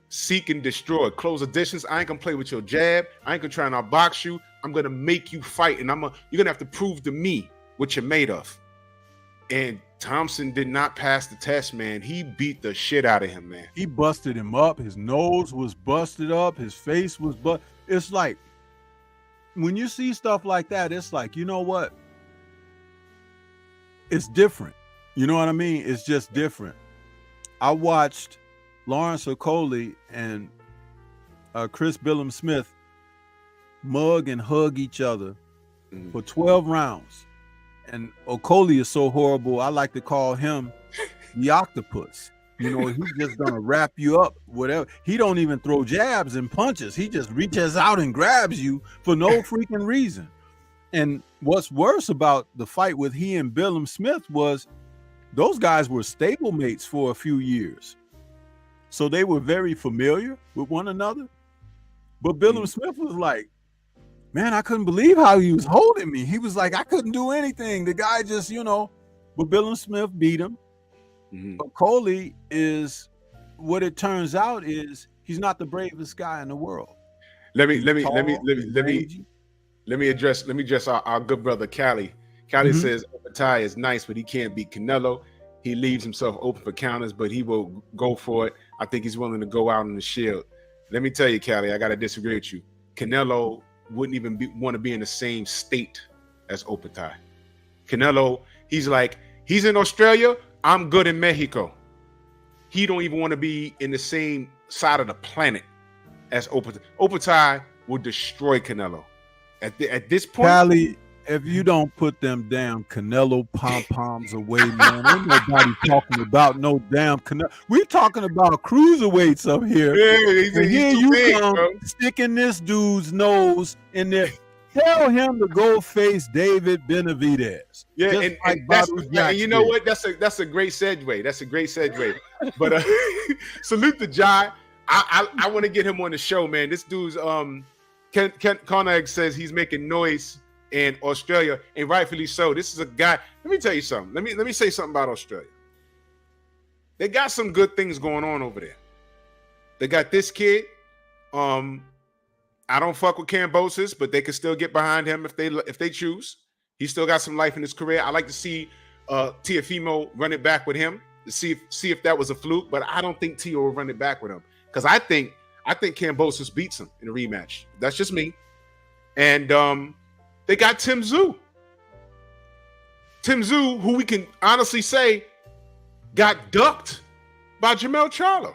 Seek and destroy. Close the distance. I ain't gonna play with your jab. I ain't gonna try and outbox you. I'm gonna make you fight, and you're gonna have to prove to me what you're made of. And Thompson did not pass the test, man. He beat the shit out of him, man. He busted him up. His nose was busted up. His face was it's like when you see stuff like that, it's like, you know what? It's different. You know what I mean? It's just different. I watched Lawrence Okolie and Chris Billum Smith mug and hug each other for 12 rounds. And Okolie is so horrible, I like to call him the octopus. You know, he's just gonna wrap you up, whatever. He don't even throw jabs and punches. He just reaches out and grabs you for no freaking reason. And what's worse about the fight with he and Billum Smith was those guys were stablemates for a few years. So they were very familiar with one another. But Billum Smith was like, man, I couldn't believe how he was holding me. He was like, I couldn't do anything. The guy just, you know, but Billum Smith beat him. Okolie is, what it turns out is he's not the bravest guy in the world. Let me address our good brother Cali. Cali says Ty is nice, but he can't beat Canelo. He leaves himself open for counters, but he will go for it. I think he's willing to go out on the shield. Let me tell you, Cali, I got to disagree with you. Canelo wouldn't even want to be in the same state as Opatai. Canelo, he's in Australia, I'm good in Mexico. He don't even want to be in the same side of the planet as Opatai. Opatai will destroy Canelo. At this point, Cali, if you don't put them damn Canelo pom-poms away, man, ain't nobody talking about no damn Canelo. We're talking about cruiserweights up here. Yeah, and here you come sticking this dude's nose in there. Tell him to go face David Benavidez. Yeah, and you know what? That's a great segue. That's a great segue. But salute to Jai. I want to get him on the show, man. This dude's Ken Conag says he's making noise in Australia, and rightfully so. This is a guy. Let me tell you something. Let me say something about Australia. They got some good things going on over there. They got this kid. I don't fuck with Cambosis, but they can still get behind him if they choose. He's still got some life in his career. I like to see Tiafimo run it back with him. to see if that was a fluke, but I don't think Tio will run it back with him because I think Kambosos beats him in a rematch. That's just me. And they got Tim Tszyu. Tim Tszyu, who we can honestly say got ducked by Jermell Charlo.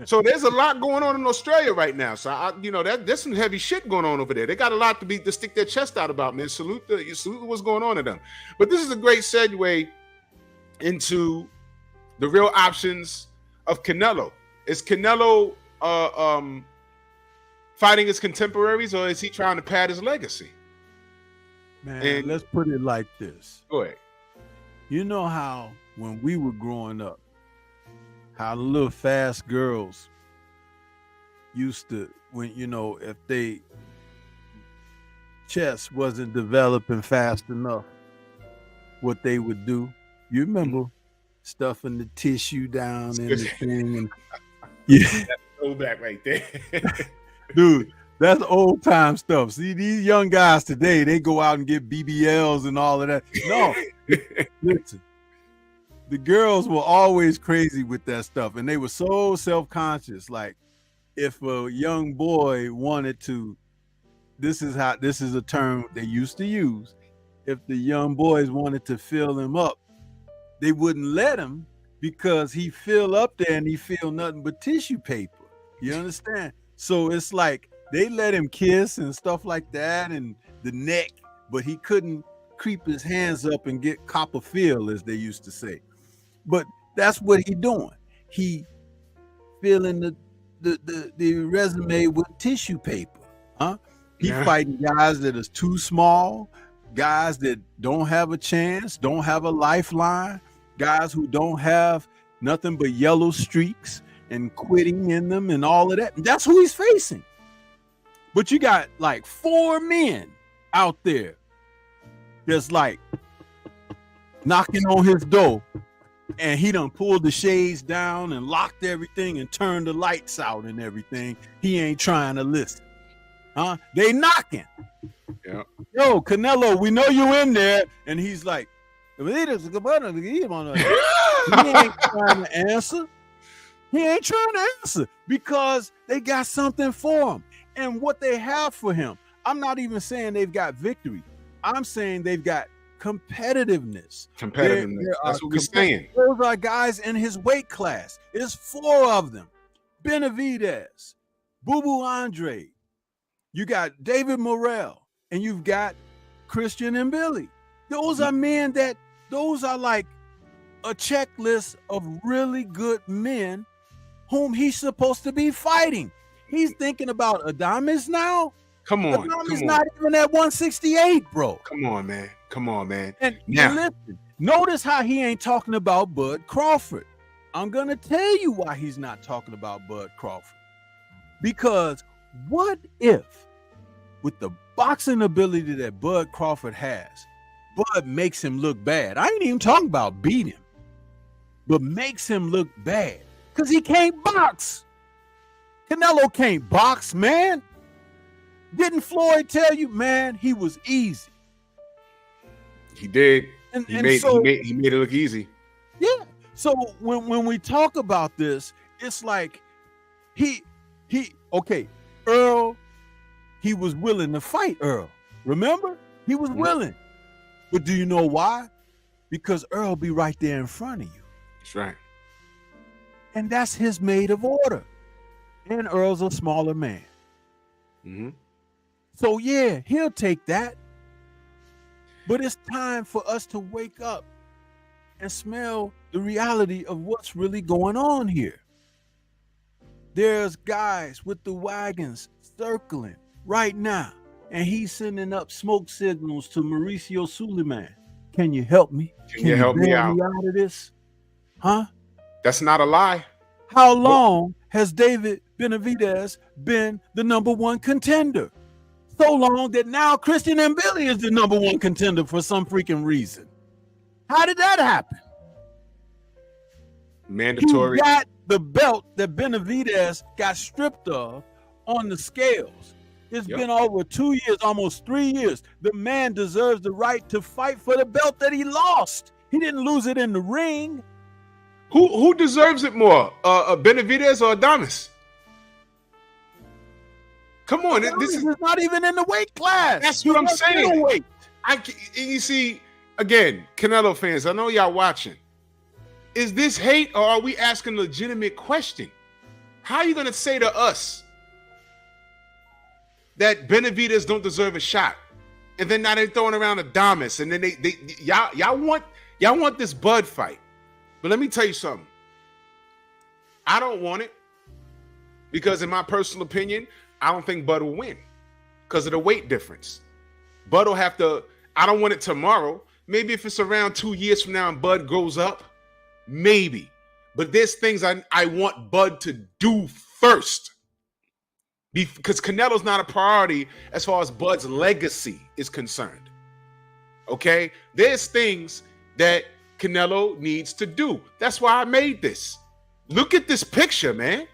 So there's a lot going on in Australia right now. So there's some heavy shit going on over there. They got a lot to stick their chest out about, man. Salute what's going on to them. But this is a great segue into the real options of Canelo. Is Canelo fighting his contemporaries, or is he trying to pad his legacy? Man, let's put it like this. Go ahead. You know how when we were growing up, how the little fast girls used to, when if they chest wasn't developing fast enough, what they would do. You remember stuffing the tissue down in the thing, and that's throwback right there. Dude, that's old time stuff. See, these young guys today, they go out and get BBLs and all of that. No, listen. The girls were always crazy with that stuff, and they were so self-conscious. Like, if a young boy wanted to, this is a term they used to use. If the young boys wanted to fill him up, they wouldn't let him because he fill up there and he feel nothing but tissue paper. You understand? So it's like they let him kiss and stuff like that, and the neck, but he couldn't creep his hands up and get copper feel, as they used to say. But that's what he doing. He filling the resume with tissue paper. He fighting guys that is too small, guys that don't have a chance, don't have a lifeline, guys who don't have nothing but yellow streaks and quitting in them and all of that. And that's who he's facing. But you got like 4 men out there that's like knocking on his door, and he done pulled the shades down and locked everything and turned the lights out and everything. He ain't trying to listen. They knocking. Yeah. Yo, Canelo, we know you in there. And he's like, he ain't trying to answer. He ain't trying to answer because they got something for him. And what they have for him, I'm not even saying they've got victory. I'm saying they've got competitiveness. That's what we're saying. Those are guys in his weight class. There's 4 of them. Benavidez, Boo Boo Andre. You got David Morrell, and you've got Christian and Billy. Those are men those are like a checklist of really good men whom he's supposed to be fighting. He's thinking about Adames now. Come on. Adames not even at 168, bro. Come on, man. And listen, notice how he ain't talking about Bud Crawford. I'm going to tell you why he's not talking about Bud Crawford. Because what if, with the boxing ability that Bud Crawford has, Bud makes him look bad? I ain't even talking about beat him, but makes him look bad because he can't box. Canelo can't box, man. Didn't Floyd tell you, man, he was easy? He did. He made it look easy. Yeah. So when we talk about this, it's like Earl, he was willing to fight Earl. Remember? He was willing. But do you know why? Because Earl be right there in front of you. That's right. And that's his maid of order. And Earl's a smaller man. Mm-hmm. So yeah, he'll take that. But it's time for us to wake up and smell the reality of what's really going on here. There's guys with the wagons circling right now, and he's sending up smoke signals to Mauricio Suleiman. Can you help me? Can you help me out of this? Huh? That's not a lie. How long has David Benavidez been the #1 contender? So long that now Christian and Billy is the #1 contender for some freaking reason. How did that happen? Mandatory. He got the belt that Benavidez got stripped of on the scales. It's been over 2 years, almost 3 years. The man deserves the right to fight for the belt that he lost. He didn't lose it in the ring. Who deserves it more, Benavidez or Adames? Come on, this is not even in the weight class. That's what I'm saying. And you see, again, Canelo fans, I know y'all watching. Is this hate, or are we asking a legitimate question? How are you going to say to us that Benavidez don't deserve a shot, and then now they're throwing around Adames, and then y'all want this Bud fight? But let me tell you something. I don't want it because, in my personal opinion, I don't think Bud will win because of the weight difference. Bud will have to. I don't want it tomorrow. Maybe if it's around 2 years from now and Bud goes up, maybe. But there's things I want Bud to do first. Because Canelo's not a priority as far as Bud's legacy is concerned. Okay? There's things that Canelo needs to do. That's why I made this. Look at this picture, man.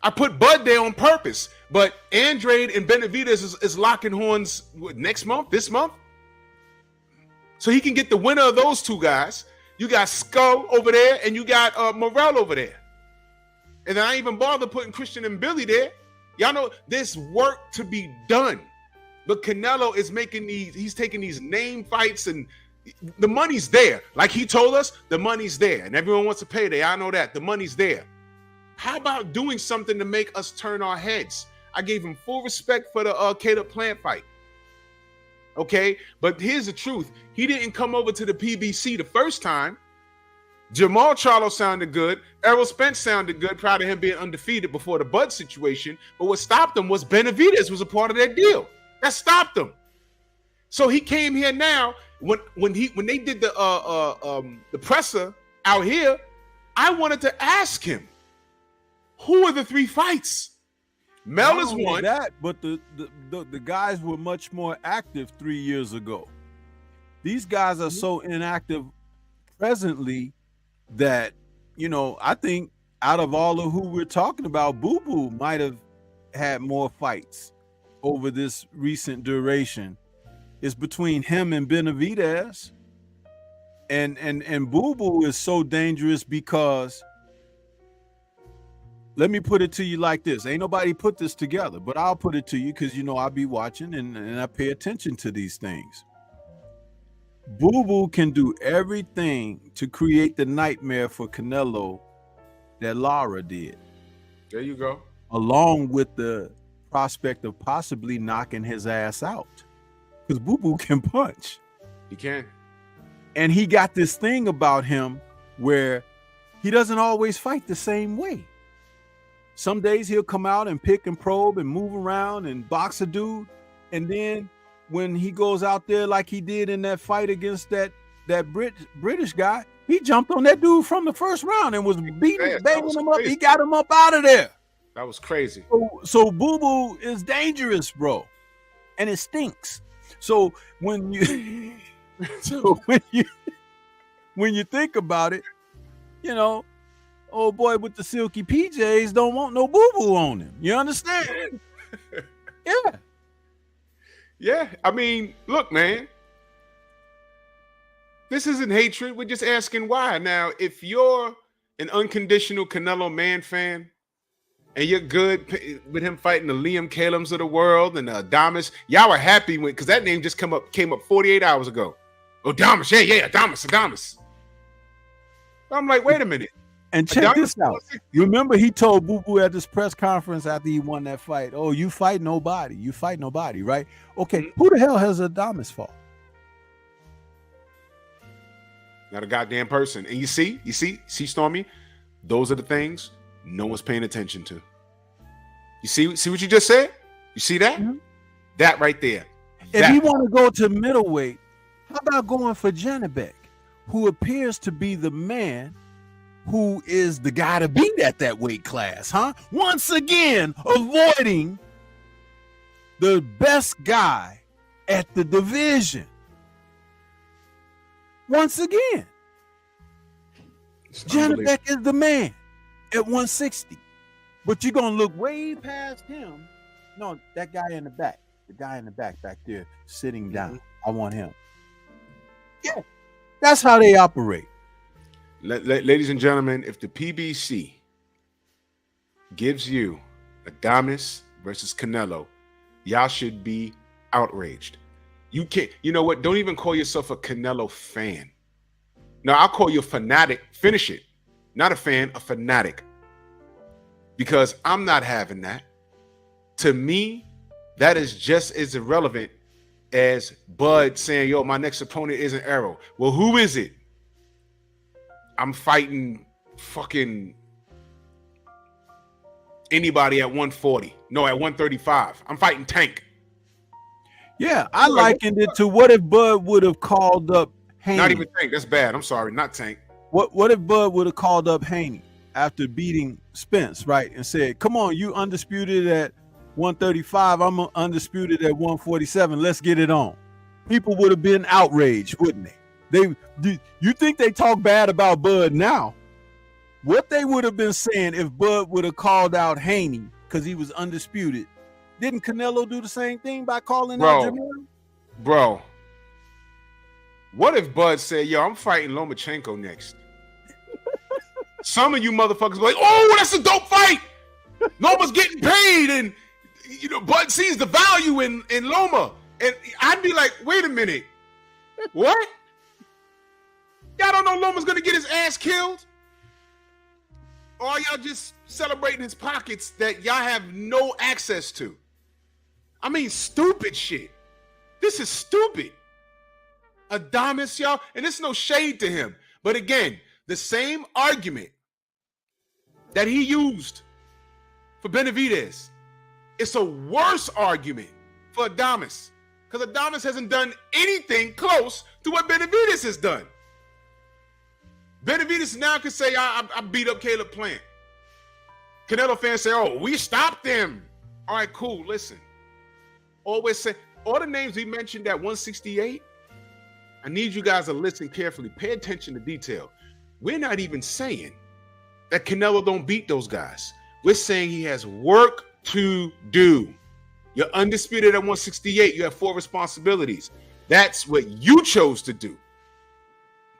I put Bud there on purpose, but Andrade and Benavidez is locking horns next month, this month. So he can get the winner of those two guys. You got Skull over there, and you got Morrell over there. And then I even bother putting Christian and Billy there. Y'all know there's work to be done. But Canelo is he's taking these name fights, and the money's there. Like he told us, the money's there. And everyone wants a payday. I know that. The money's there. How about doing something to make us turn our heads? I gave him full respect for the Caleb Plant fight. Okay? But here's the truth. He didn't come over to the PBC the first time. Jamal Charlo sounded good. Errol Spence sounded good, proud of him being undefeated before the Bud situation. But what stopped him was Benavidez was a part of that deal. That stopped him. So he came here now. When they did the presser out here, I wanted to ask him, who are the three fights? Mel is one. That, but the guys were much more active 3 years ago. These guys are so inactive presently that, I think out of all of who we're talking about, Boo Boo might have had more fights over this recent duration. It's between him and Benavidez. And Boo Boo is so dangerous because, let me put it to you like this. Ain't nobody put this together, but I'll put it to you because, I'll be watching and I pay attention to these things. Boo Boo can do everything to create the nightmare for Canelo that Lara did. There you go. Along with the prospect of possibly knocking his ass out. Because Boo Boo can punch. He can. And he got this thing about him where he doesn't always fight the same way. Some days he'll come out and pick and probe and move around and box a dude. And then when he goes out there like he did in that fight against that British guy, he jumped on that dude from the first round and was beating, banging him up. He got him up out of there. That was crazy. So Boo Boo is dangerous, bro. And it stinks. So when you when you think about it, old boy with the silky PJs don't want no Boo Boo on him. You understand? Yeah. Yeah. I mean, look, man. This isn't hatred. We're just asking why. Now, if you're an unconditional Canelo Man fan and you're good with him fighting the Liam Callums of the world and Adames, y'all are happy because that name just came up 48 hours ago. Adames, yeah, Adames. I'm like, wait a minute. And check this out. You remember he told Boo Boo at this press conference after he won that fight, "Oh, you fight nobody. You fight nobody, right?" Okay, who the hell has Adames fought? Not a goddamn person. And you see, Stormy, those are the things no one's paying attention to. You see what you just said? You see that? Mm-hmm. That right there. If you want to go to middleweight, how about going for Janibek, who appears to be the man who is the guy to beat at that weight class, huh? Once again, avoiding the best guy at the division. Once again, Janibek is the man at 160. But you're going to look way past him. No, that guy in the back. The guy in the back there sitting down. I want him. That's how they operate. Ladies and gentlemen, if the PBC gives you Adames versus Canelo, y'all should be outraged. You can't, you know what? Don't even call yourself a Canelo fan. No, I'll call you a fanatic. Finish it. Not a fan, a fanatic. Because I'm not having that. To me, that is just as irrelevant as Bud saying, yo, my next opponent is an Arrow. Well, who is it? I'm fighting fucking anybody at 140. No, at 135. I'm fighting Tank. Yeah, I likened it to what if Bud would have called up Haney. Not even Tank. That's bad. I'm sorry. Not Tank. What if Bud would have called up Haney after beating Spence, right? And said, come on, you undisputed at 135. I'm undisputed at 147. Let's get it on. People would have been outraged, wouldn't they? You think they talk bad about Bud now? What they would have been saying if Bud would have called out Haney because he was undisputed. Didn't Canelo do the same thing by calling out Jamil? Bro, what if Bud said, yo, I'm fighting Lomachenko next? Some of you motherfuckers be like, oh, that's a dope fight. Loma's getting paid, and you know, Bud sees the value in Loma. And I'd be like, wait a minute. What? Y'all don't know Loma's gonna get his ass killed? Or are y'all just celebrating his pockets that y'all have no access to? I mean, stupid shit. This is stupid. Adames, y'all, and there's no shade to him. But again, the same argument that he used for Benavidez, it's a worse argument for Adames, because Adames hasn't done anything close to what Benavidez has done. Benavidez now can say, I beat up Caleb Plant. Canelo fans say, oh, we stopped them. All right, cool, listen. Always say, all the names we mentioned at 168, I need you guys to listen carefully. Pay attention to detail. We're not even saying that Canelo don't beat those guys. We're saying he has work to do. You're undisputed at 168. You have 4 responsibilities. That's what you chose to do.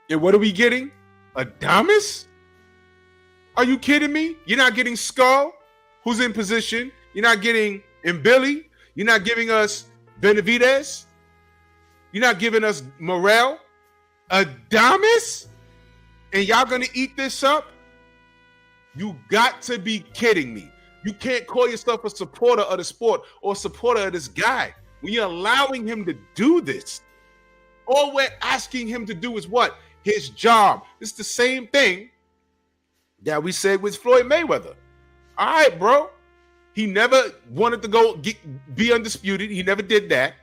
And what are we getting? Adames? Are you kidding me? You're not getting Skull, who's in position. You're not getting Mbili. You're not giving us Benavidez. You're not giving us Morrell. Adames? And y'all gonna eat this up? You got to be kidding me. You can't call yourself a supporter of the sport or a supporter of this guy when you're allowing him to do this. All we're asking him to do is what? His job. It's the same thing that we said with Floyd Mayweather. All right, bro. He never wanted to be undisputed. He never did that.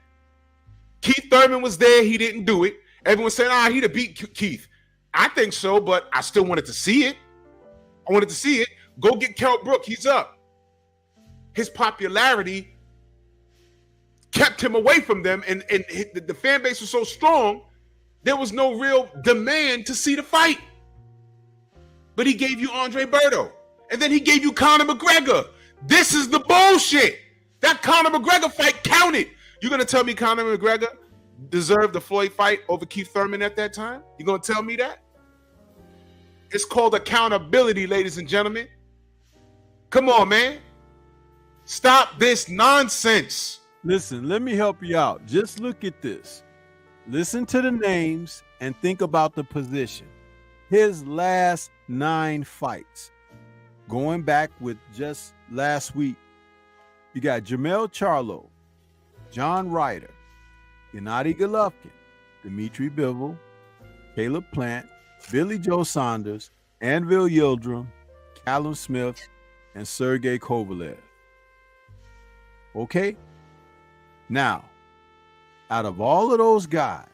Keith Thurman was there. He didn't do it. Everyone said, he'd have beat Keith. I think so, but I still wanted to see it. I wanted to see it. Go get Kell Brook. He's up. His popularity kept him away from them, and the fan base was so strong, there was no real demand to see the fight. But he gave you Andre Berto, and then he gave you Conor McGregor. This is the bullshit. That Conor McGregor fight counted. You're going to tell me Conor McGregor deserved the Floyd fight over Keith Thurman at that time? You're going to tell me that? It's called accountability, ladies and gentlemen. Come on, man. Stop this nonsense. Listen, let me help you out. Just look at this. Listen to the names and think about the position. His last 9 fights, going back with just last week, you got Jermell Charlo, John Ryder, Gennady Golovkin, Dimitri Bivol, Caleb Plant, Billy Joe Saunders, Anvil Yildirim, Callum Smith, and Sergey Kovalev. Okay? Now, out of all of those guys,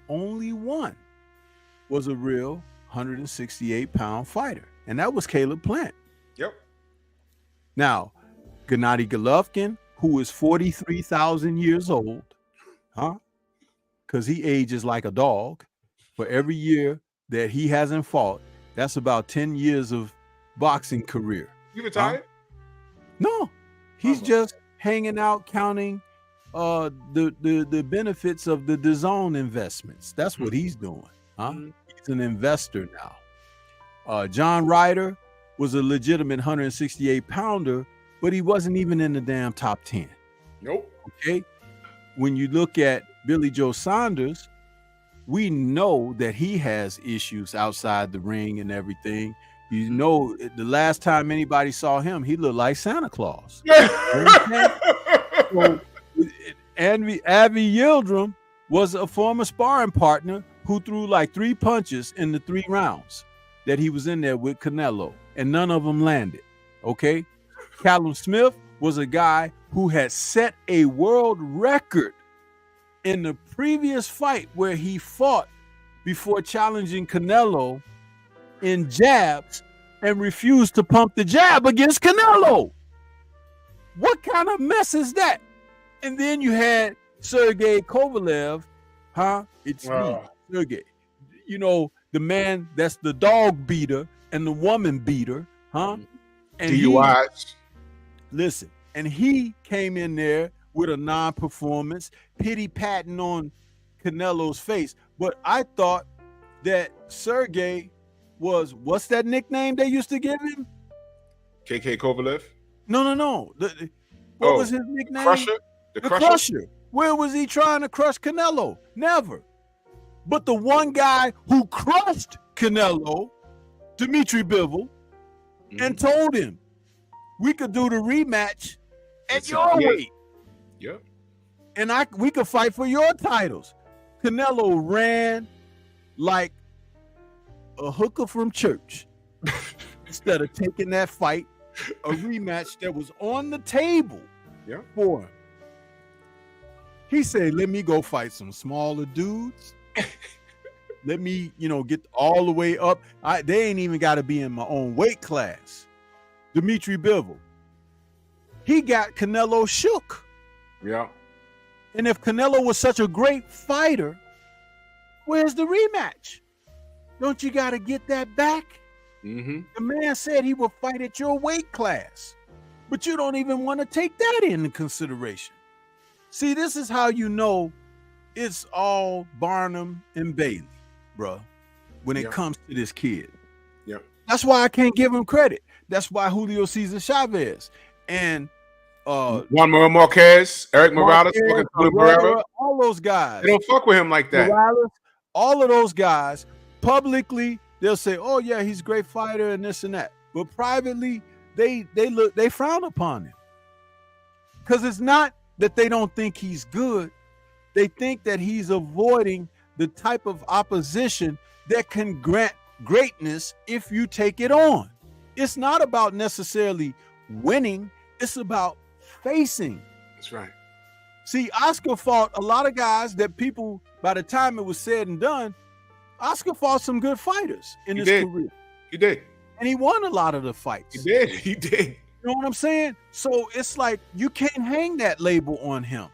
only one was a real 168-pound fighter, and that was Caleb Plant. Yep. Now, Gennady Golovkin, who is 43,000 years old, because he ages like a dog. For every year that he hasn't fought, that's about 10 years of boxing career. You retired? No, he's just hanging out, counting the benefits of the DAZN investments. That's what he's doing. Huh? He's an investor now. John Ryder was a legitimate 168 pounder, but he wasn't even in the damn top 10. Nope. Okay. When you look at Billy Joe Saunders, we know that he has issues outside the ring and everything. You know, the last time anybody saw him, he looked like Santa Claus. So, Avi Yildirim was a former sparring partner who threw like 3 punches in the 3 rounds that he was in there with Canelo, and none of them landed. Okay. Callum Smith was a guy who had set a world record in the previous fight where he fought before challenging Canelo in jabs and refused to pump the jab against Canelo. What kind of mess is that? And then you had Sergey Kovalev, huh? It's me, Sergey. You know, the man that's the dog beater and the woman beater, huh? And DUIs. Listen, and he came in there with a non-performance, pity-patting on Canelo's face. But I thought that Sergey was, what's that nickname they used to give him? KK Kovalev? No. What was his nickname? Crusher? The Crusher. Where was he trying to crush Canelo? Never. But the one guy who crushed Canelo, Dmitry Bivol, and told him, we could do the rematch at your weight. Yep. And we could fight for your titles. Canelo ran like a hooker from church instead of taking that fight, a rematch that was on the table for him. He said, let me go fight some smaller dudes. Let me, get all the way up. They ain't even got to be in my own weight class. Dmitry Bivol. He got Canelo shook. Yeah. And if Canelo was such a great fighter, where's the rematch? Don't you got to get that back? The man said he will fight at your weight class, but you don't even want to take that into consideration. See, this is how you know it's all Barnum and Bailey, bro, when it comes to this kid. Yep. That's why I can't give him credit. That's why Julio Cesar Chavez and Juan Manuel Marquez, Eric Morales, all those guys. They don't fuck with him like that. Morales, all of those guys, publicly, they'll say, oh, yeah, he's a great fighter and this and that. But privately, they frown upon him. Because it's not that they don't think he's good. They think that he's avoiding the type of opposition that can grant greatness if you take it on. It's not about necessarily winning. It's about facing. That's right. See, Oscar fought a lot of guys that people, by the time it was said and done, Oscar fought some good fighters in his career. He did. And he won a lot of the fights. He did. You know what I'm saying? So it's like you can't hang that label on him.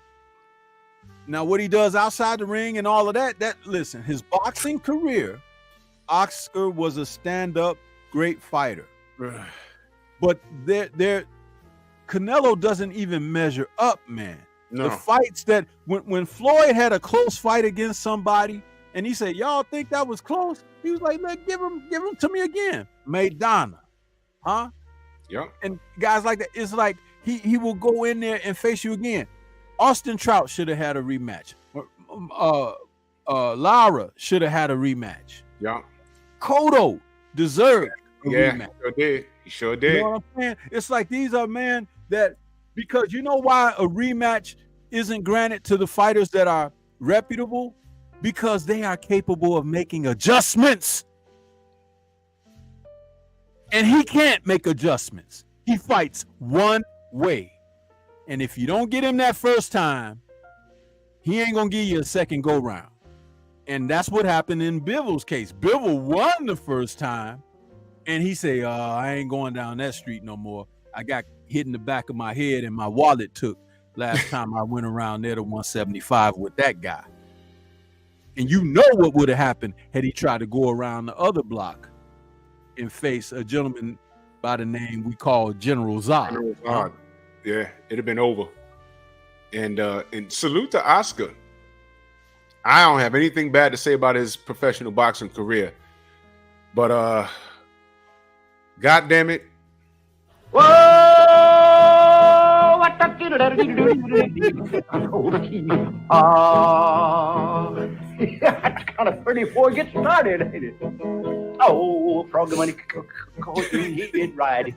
Now, what he does outside the ring and all of that, listen, his boxing career, Oscar was a stand-up great fighter. But Canelo doesn't even measure up, man. No. The fights that when Floyd had a close fight against somebody and he said, y'all think that was close? He was like, look, give him to me again. Maidana. Huh? Yeah. And guys like that, it's like he will go in there and face you again. Austin Trout should have had a rematch. Lara should have had a rematch. Yeah. Cotto deserved a rematch. He sure did. You know what I'm saying? It's like these are men that, because you know why a rematch isn't granted to the fighters that are reputable? Because they are capable of making adjustments. And he can't make adjustments. He fights one way. And if you don't get him that first time, he ain't going to give you a second go round. And that's what happened in Bivol's case. Bivol won the first time. And he say, I ain't going down that street no more. I got hit in the back of my head and my wallet took last time I went around there to 175 with that guy. And you know what would have happened had he tried to go around the other block and face a gentleman by the name we call General Zod. Yeah, it'd have been over. And salute to Oscar. I don't have anything bad to say about his professional boxing career, but God damn it. Whoa! What the that's kind of pretty before it gets started, ain't it? Oh, frog the money, he did right,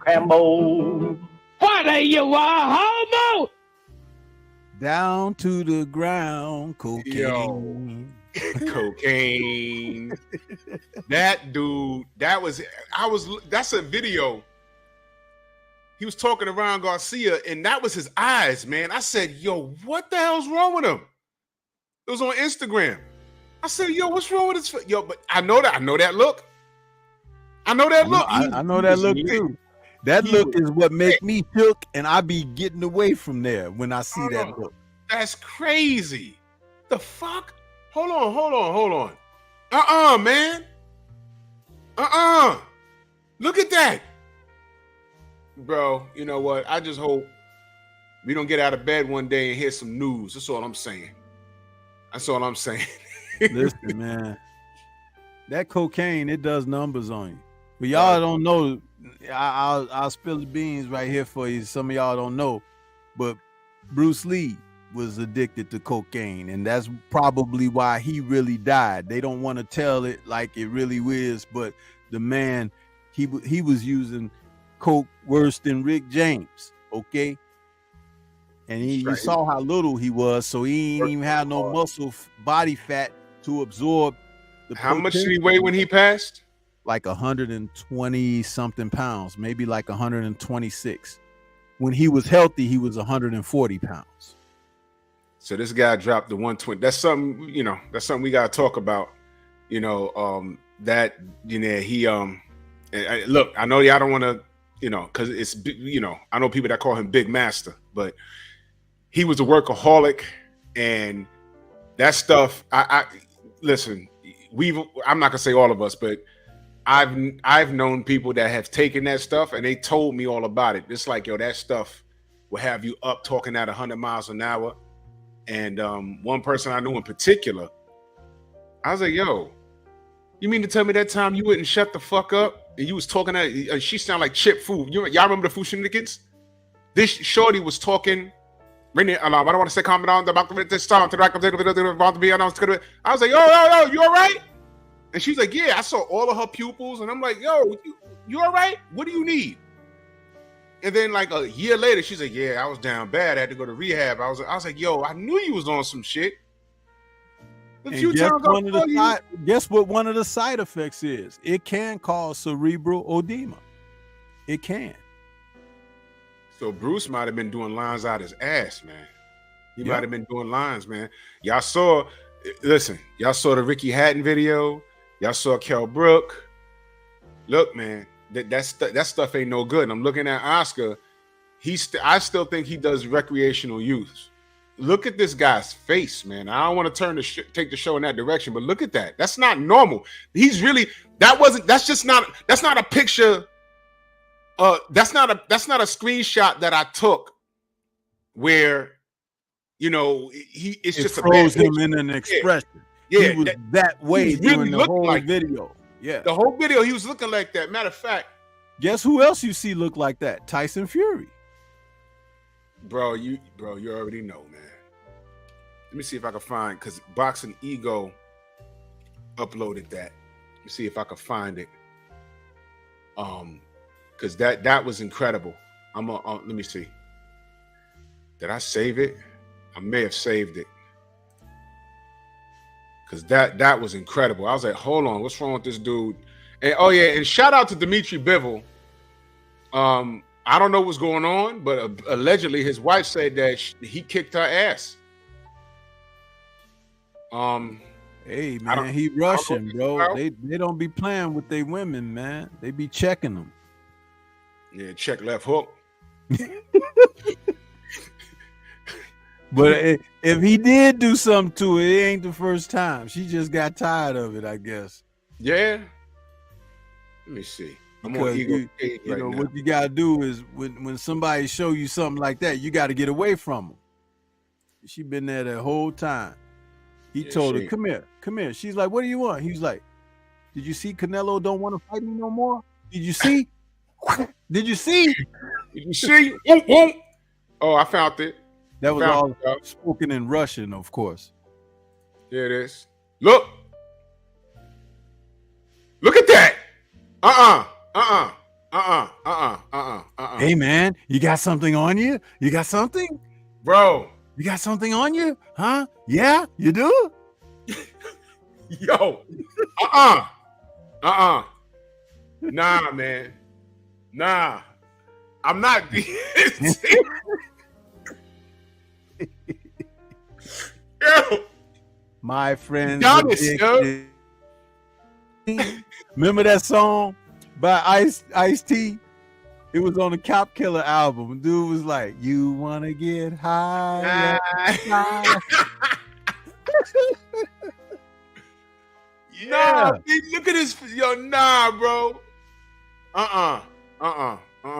Crambo. What are you, a homo? Down to the ground, cocaine. Yo. Cocaine. That dude, that's a video. He was talking around Garcia, and that was his eyes, man. I said, yo, what the hell's wrong with him? It was on Instagram. I said, yo, what's wrong with his yo? But I know that look. I know that look. I know that look too. That look is what make me shook, and I be getting away from there when I see that look. That's crazy. The fuck? Hold on. Man. Look at that. Bro, you know what? I just hope we don't get out of bed one day and hear some news. That's all I'm saying. Listen, man. That cocaine, it does numbers on you. But y'all don't know. I'll spill the beans right here for you. Some of y'all don't know. But Bruce Lee was addicted to cocaine, and that's probably why he really died. They don't want to tell it like it really is, but the man, he was using coke worse than Rick James, okay? And you saw how little he was, so he ain't even had no muscle body fat to absorb the How much did he weigh when he passed? Like 120 something pounds, maybe like 126. When he was healthy, he was 140 pounds. So this guy dropped the 120. That's something, we gotta talk about. He look, I know y'all don't want to, because it's, I know people that call him Big Master, but he was a workaholic, and that stuff. I listen. I'm not gonna say all of us, but I've known people that have taken that stuff, and they told me all about it. It's like, yo, that stuff will have you up talking at 100 miles an hour. And one person I knew in particular, I was like, yo, you mean to tell me that time you wouldn't shut the fuck up and you was talking at she sounded like Chip Fu. Y'all remember the Fu Shenanigans? This shorty was talking. I don't want to say calm down. I was like, yo, you all right? And she's like, yeah, I saw all of her pupils. And I'm like, yo, you all right? What do you need? And then like a year later, she's like, yeah, I was down bad. I had to go to rehab. I was like, yo, I knew you was on some shit. Guess what one of the side effects is? It can cause cerebral edema. It can. So Bruce might have been doing lines out his ass, man. He might have been doing lines, man. Y'all saw the Ricky Hatton video. Y'all saw Kell Brook. Look, man, that stuff ain't no good. And I'm looking at Oscar. I still think he does recreational use. Look at this guy's face, man. I don't want to take the show in that direction, but look at that. That's not normal. That's not a picture. That's not a screenshot that I took where, it's just froze him in an expression. Yeah, he was that way during the whole video. Yeah, the whole video he was looking like that. Matter of fact, guess who else you see look like that? Tyson Fury. Bro, you already know, man. Let me see if I can find, because Boxing Ego uploaded that. Let me see if I can find it. Because that was incredible. Let me see. Did I save it? I may have saved it. Because that was incredible. I was like, hold on, what's wrong with this dude? And and shout out to Dimitri Bivol. I don't know what's going on, but allegedly his wife said that he kicked her ass. Hey man, he Russian, bro. They don't be playing with their women, man. They be checking them. Yeah, check left hook. But if he did do something to it, it ain't the first time. She just got tired of it, I guess. Yeah. Let me see. Because what you gotta do is when somebody show you something like that, you got to get away from them. She been there the whole time. He Yeah, told her, she- come here. She's like, what do you want? He's like, did you see Canelo don't want to fight me no more? Did you see? Did you see? Did you see? Whoop, whoop. Oh, I found it. That was Found all it. spoken in Russian, of course. There it is. Look. Look at that. Hey man, you got something on you? You got something? Bro. You got something on you? Huh? Yeah, you do? Yo. Nah, man. Nah. I'm not. Yo. My friends. Giannis, yo. Remember that song by Ice-T? It was on the Cop Killer album. Dude was like, you wanna get high? Nah, dude, look at this. Yo, nah, bro.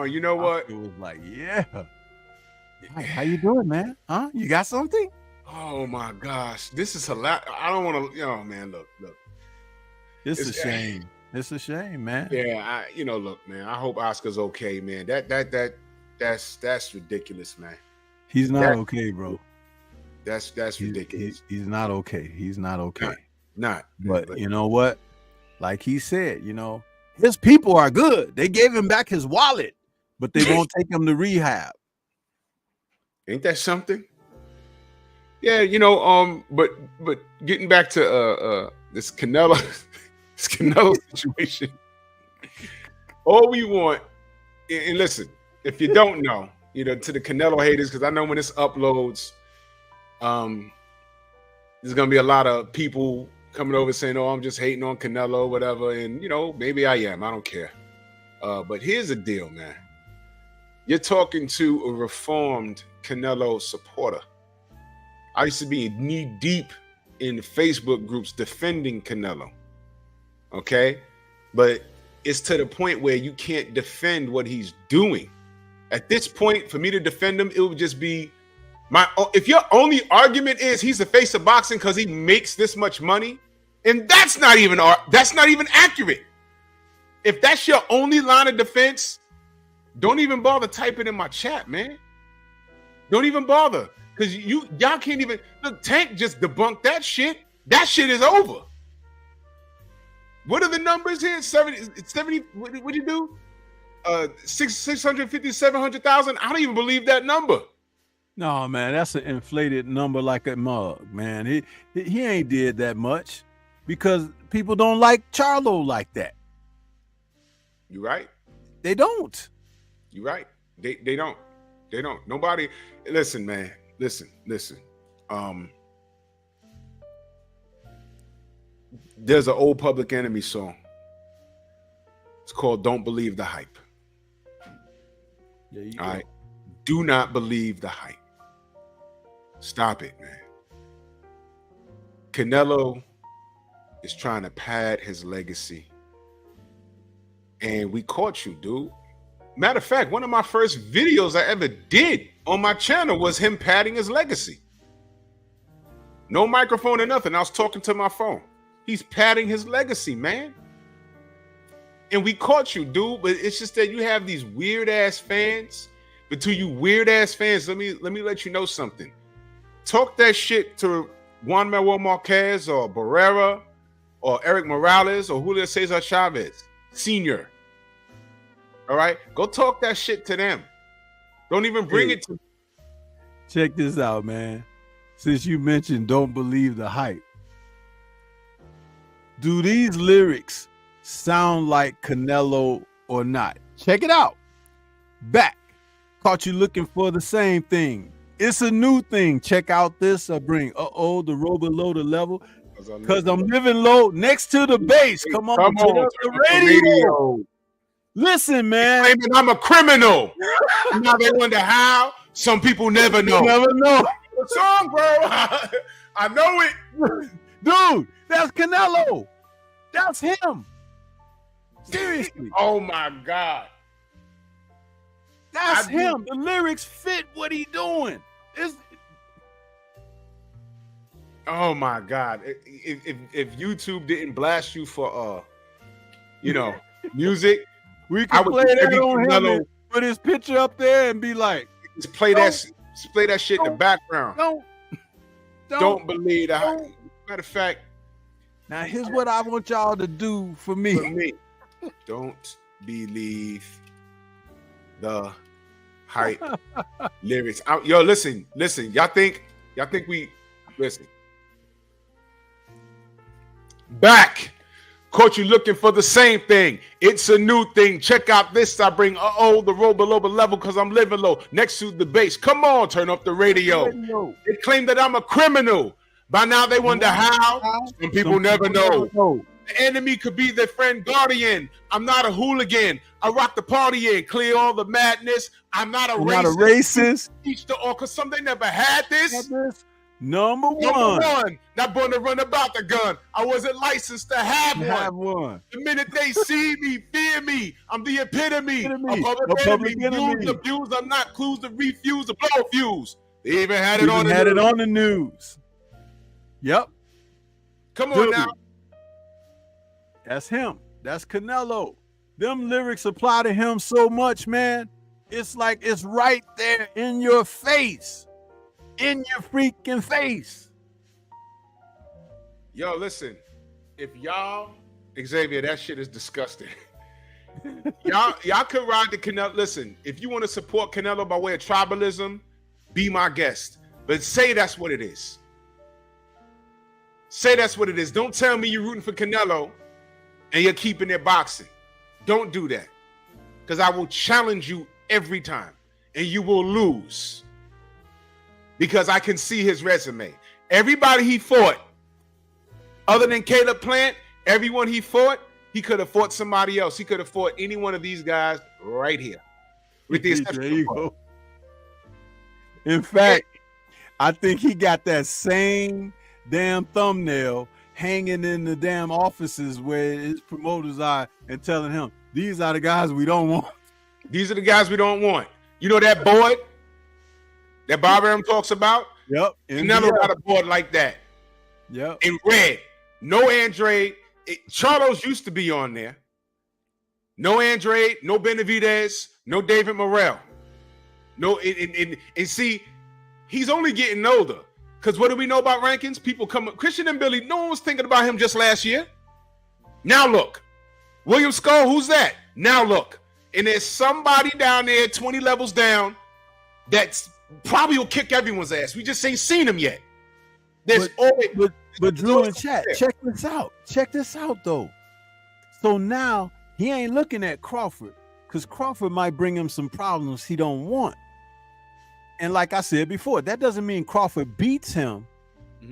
You know what? It was like, yeah. Hi, how you doing, man? Huh? You got something? Oh my gosh, this is hilarious. I don't want to. Yo, man, look. It's a shame. It's a shame, man. Yeah, look, man. I hope Oscar's okay, man. That's ridiculous, man. He's not okay, bro. That's ridiculous. He's not okay. He's not okay. Not. But you know what? Like he said, his people are good. They gave him back his wallet, but they won't take him to rehab. Ain't that something? Yeah, but getting back to this Canelo situation. All we want, and listen, if you don't know, to the Canelo haters, because I know when this uploads, there's gonna be a lot of people coming over saying, "Oh, I'm just hating on Canelo, whatever," and maybe I am. I don't care. But here's the deal, man. You're talking to a reformed Canelo supporter. I used to be knee deep in Facebook groups defending Canelo. Okay? But it's to the point where you can't defend what he's doing. At this point, for me to defend him, it would just be if your only argument is he's the face of boxing because he makes this much money, and that's not even accurate. If that's your only line of defense, don't even bother typing in my chat, man. Don't even bother. Because y'all can't even look. Tank just debunked that shit. That shit is over. What are the numbers here? 70 what you do? 650, 700,000. I don't even believe that number. No, man, that's an inflated number like a mug, man. He ain't did that much because people don't like Charlo like that. You right. They don't. You right. They don't. They don't. Nobody. Listen, man. Listen. There's an old Public Enemy song. It's called "Don't Believe the Hype." There you All go. right. Do not believe the hype. Stop it, man. Canelo is trying to pad his legacy. And we caught you, dude. Matter of fact, one of my first videos I ever did on my channel was him padding his legacy. No microphone or nothing. I was talking to my phone. He's padding his legacy, man. And we caught you, dude. But it's just that you have these weird ass fans. But to you weird ass fans, let me let you know something. Talk that shit to Juan Manuel Marquez or Barrera or Eric Morales or Julio Cesar Chavez Sr. All right? Go talk that shit to them. Don't even bring it to. Check this out, man. Since you mentioned don't believe the hype. Do these lyrics sound like Canelo or not? Check it out. Back. Caught you looking for the same thing. It's a new thing. Check out this. I bring the roll below the level. Because I'm living low next to the base. Come on, turn up the radio. Listen, man. Claiming I'm a criminal. Now they wonder how. Some people never know. Never know. The song, bro. I know it. Dude, that's Canelo. That's him. Seriously. Oh, my God. That's him. The lyrics fit what he doing. Oh my God! If YouTube didn't blast you for music, We I could would play do that every on him Canelo- and put his picture up there and be like, just play that shit in the background. don't Believe that. don't. Matter of fact, Now here's what I want y'all to do for for me. me, don't believe the hype lyrics. Yo, listen. Y'all think we listen? Back. Caught you looking for the same thing. It's a new thing. Check out this. I bring the roll below the level because I'm living low next to the bass. Come on, turn up the radio. They claim that I'm a criminal. By now they wonder how. Some people never know. The enemy could be their friend guardian. I'm not a hooligan. I rock the party in, clear all the madness. I'm not a racist. Teach the all, because some they never had this. Number one. Not born to run about the gun. I wasn't licensed to have one. The minute they see me, fear me. I'm the epitome of public enemy. Use, abuse, I'm not clues to refuse, to blow a fuse. They even had it on the news. Yep. Come on now. That's him. That's Canelo. Them lyrics apply to him so much, man. It's like it's right there in your face. In your freaking face. Yo, listen. If y'all, Xavier, that shit is disgusting. y'all could ride the Canelo. Listen, if you want to support Canelo by way of tribalism, be my guest. But say that's what it is. Say that's what it is. Don't tell me you're rooting for Canelo and you're keeping it boxing. Don't do that. Because I will challenge you every time. And you will lose. Because I can see his resume. Everybody he fought, other than Caleb Plant, everyone he fought, he could have fought somebody else. He could have fought any one of these guys right here. With the exception there you go. In fact, I think he got that same damn thumbnail hanging in the damn offices where his promoters are and telling him, these are the guys we don't want. These are the guys we don't want. You know that board that Bob Arum talks about? Yep. Canelo got a board like that. Yep. In red. No Andrade. Charlos used to be on there. No Andrade, no Benavidez, no David Morrell. No, and see, he's only getting older. Because what do we know about rankings? People come up. Christian and Billy, no one was thinking about him just last year. Now look. William Skull, who's that? Now look. And there's somebody down there 20 levels down that's probably will kick everyone's ass. We just ain't seen him yet. But Drew and chat, check this out. Check this out, though. So now he ain't looking at Crawford because Crawford might bring him some problems he don't want. And like I said before, that doesn't mean Crawford beats him,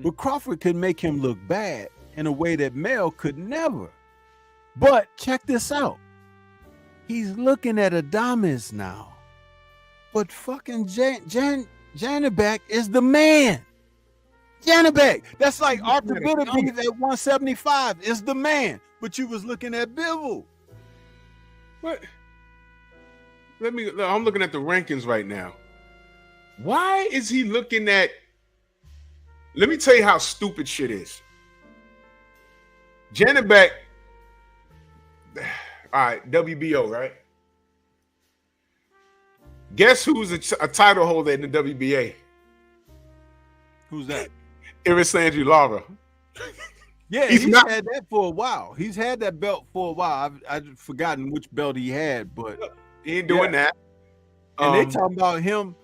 but Crawford could make him look bad in a way that Mel could never. But check this out. He's looking at Adames now. But fucking Janibek is the man. Janibek. That's like Arthur Beterbiev at 175 is the man. But you was looking at Bivol. What? I'm looking at the rankings right now. Why is he looking at? Let me tell you how stupid shit is. Janibek. All right, WBO, right? Guess who's a title holder in the WBA? Who's that? Irislandi Lara. Yeah, he's had that for a while. He's had that belt for a while. I've forgotten which belt he had, but he ain't doing that. And they talking about him,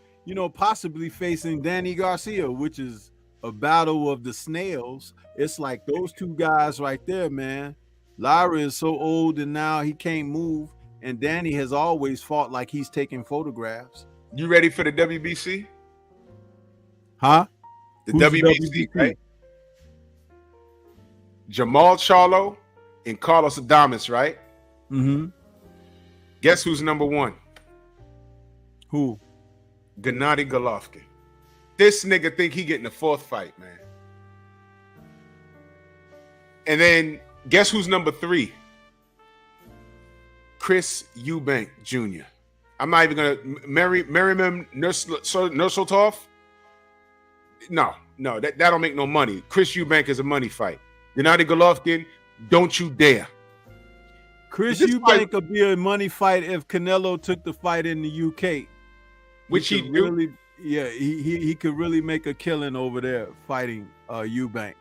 possibly facing Danny Garcia, which is a battle of the snails. It's like those two guys right there, man. Lara is so old and now he can't move. And Danny has always fought like he's taking photographs. You ready for the WBC? Huh? The WBC, right? Jamal Charlo and Carlos Adames, right? Mm-hmm. Guess who's number one? Who? Gennady Golovkin. This nigga think he getting the fourth fight, man. And then guess who's number three? Chris Eubank Jr. I'm not even gonna Merriman Nursultov. No, that don't make no money. Chris Eubank is a money fight. Gennady Golovkin, don't you dare. Chris Eubank could be a money fight if Canelo took the fight in the UK. Which he really do. Yeah, he could really make a killing over there fighting Eubank.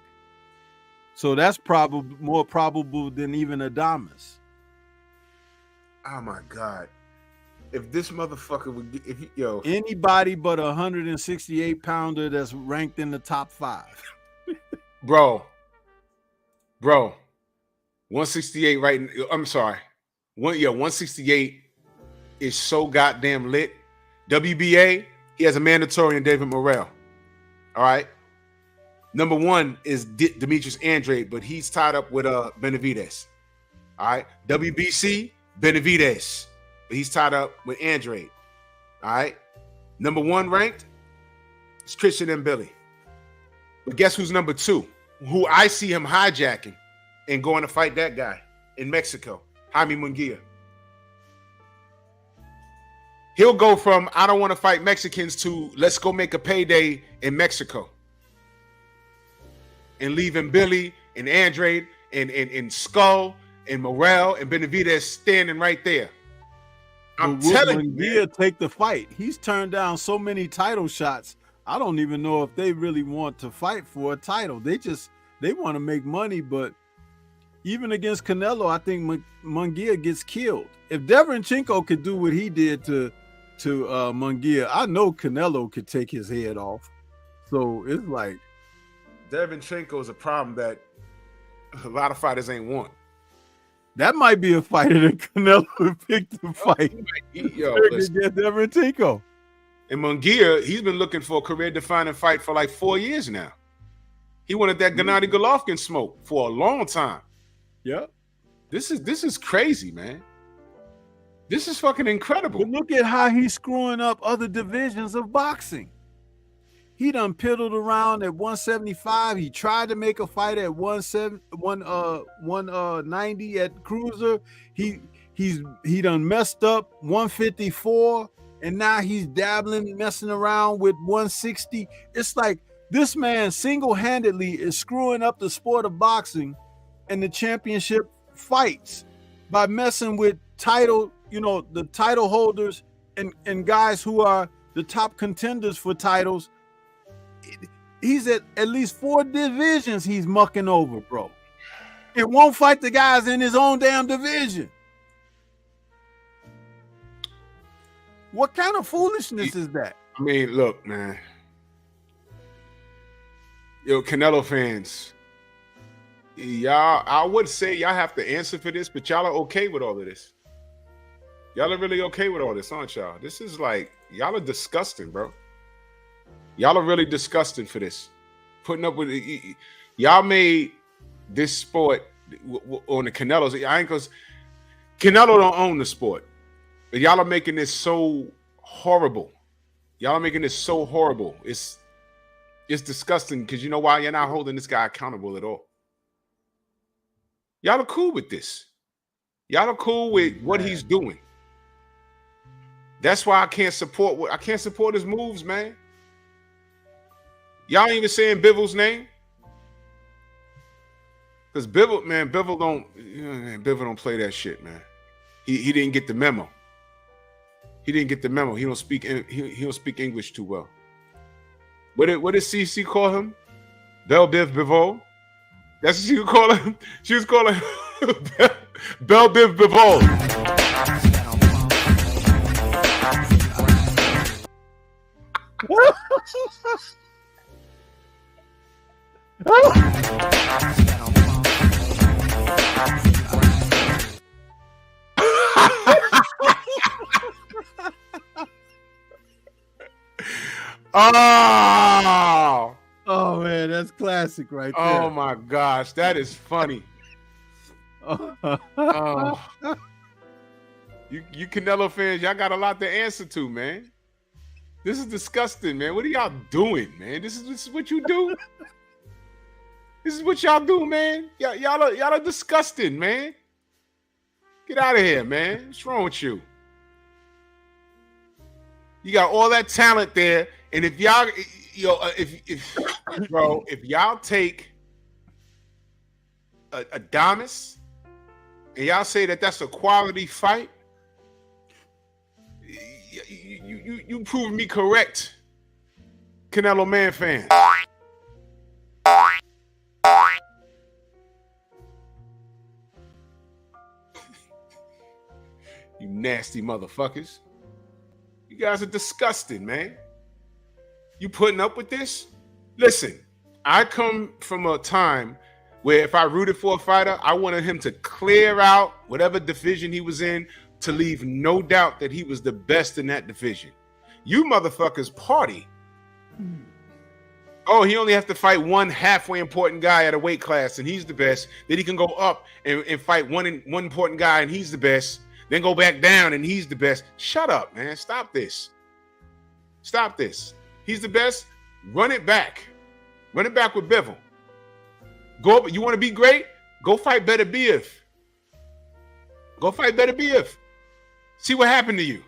So that's probably more probable than even Adames. Oh my God. If this motherfucker would get, anybody but a 168 pounder that's ranked in the top 5. Bro, 168 right. I'm sorry. 168 is so goddamn lit. WBA, he has a mandatory in David Morrell. All right. Number 1 is Demetrius Andrade, but he's tied up with Benavidez. All right. WBC, Benavidez, but he's tied up with Andrade. All right. Number 1 ranked is Christian Mbili. But guess who's number 2? Who I see him hijacking and going to fight that guy in Mexico, Jaime Munguia. He'll go from I don't want to fight Mexicans to let's go make a payday in Mexico. And leaving Billy and Andrade and Skull and Morrell and Benavidez standing right there. I'm telling you, take the fight. He's turned down so many title shots. I don't even know if they really want to fight for a title. They want to make money, but even against Canelo, I think Munguia gets killed. If Deverenchenko could do what he did to Munguia, I know Canelo could take his head off. So it's like Deverenchenko is a problem that a lot of fighters ain't want. That might be a fighter that Canelo picked to fight. Against Deverenchenko. And Munguia, he's been looking for a career-defining fight for like 4 years now. He wanted that Gennady Golovkin smoke for a long time. Yeah. This is crazy, man. This is fucking incredible. But look at how he's screwing up other divisions of boxing. He done piddled around at 175. He tried to make a fight at 190 at cruiser. He done messed up 154, and now he's dabbling, messing around with 160. It's like this man single-handedly is screwing up the sport of boxing and the championship fights by messing with title, the title holders and guys who are the top contenders for titles. He's at least 4 divisions he's mucking over, bro. It won't fight the guys in his own damn division. What kind of foolishness is that? I mean, look, man. Canelo fans, y'all, I would say y'all have to answer for this, but y'all are okay with all of this. Y'all are really okay with all this, aren't y'all? This is like, y'all are disgusting, bro. Y'all are really disgusting for this. Putting up with it. Y'all made this sport on the Canelos. Canelo don't own the sport. But y'all are making this so horrible. Y'all are making this so horrible. It's disgusting because you know why? You're not holding this guy accountable at all. Y'all are cool with this. Y'all are cool with what he's doing. That's why I can't support his moves, man. Y'all ain't even saying Bivol's name. Because Bivol don't play that shit, man. He didn't get the memo. He didn't get the memo. He don't speak English too well. What did CC call him? Belle Biv Bivol? That's what she would call him. She was calling him Belle Biv Bivol. Oh man, that's classic right there. Oh my gosh, that is funny. You Canelo fans, y'all got a lot to answer to, man. This is disgusting, man. What are y'all doing, man? This is what you do. This is what y'all do, man. Y'all are disgusting, man. Get out of here, man. What's wrong with you? You got all that talent there, and if y'all if y'all take a Adonis and y'all say that that's a quality fight, you prove me correct, Canelo Man fan. You nasty motherfuckers. You guys are disgusting, man. You putting up with this? Listen, I come from a time where if I rooted for a fighter, I wanted him to clear out whatever division he was in to leave no doubt that he was the best in that division. You motherfuckers party. Oh, he only has to fight one halfway important guy at a weight class and he's the best. Then he can go up and fight one important guy and he's the best. Then go back down and he's the best. Shut up, man. Stop this. Stop this. He's the best. Run it back. Run it back with Bivol. Go up. You want to be great? Go fight Beterbiev. Go fight Beterbiev. See what happened to you.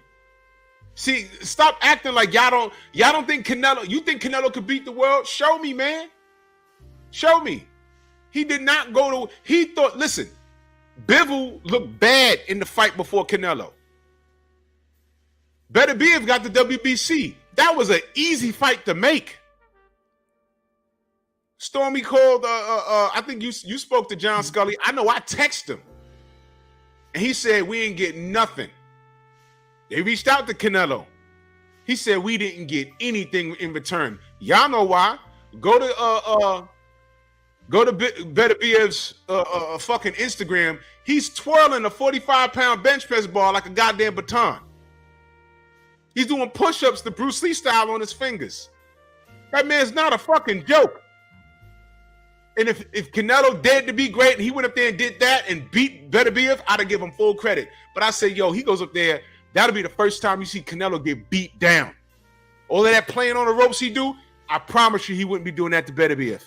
See, stop acting like y'all don't think Canelo. You think Canelo could beat the world? Show me, man. Show me. He did not go to. He thought. Listen. Bivol looked bad in the fight before Canelo. Beterbiev got the WBC. That was an easy fight to make. Stormy called, I think you spoke to John Scully. I know I texted him. And he said, we ain't getting nothing. They reached out to Canelo. He said, we didn't get anything in return. Y'all know why. Go to Beterbiev's fucking Instagram. He's twirling a 45-pound bench press ball like a goddamn baton. He's doing push-ups the Bruce Lee style on his fingers. That man's not a fucking joke. And if Canelo dared to be great and he went up there and did that and beat Beterbiev, I'd give him full credit. But I say, yo, he goes up there, that'll be the first time you see Canelo get beat down. All of that playing on the ropes he do, I promise you he wouldn't be doing that to Beterbiev.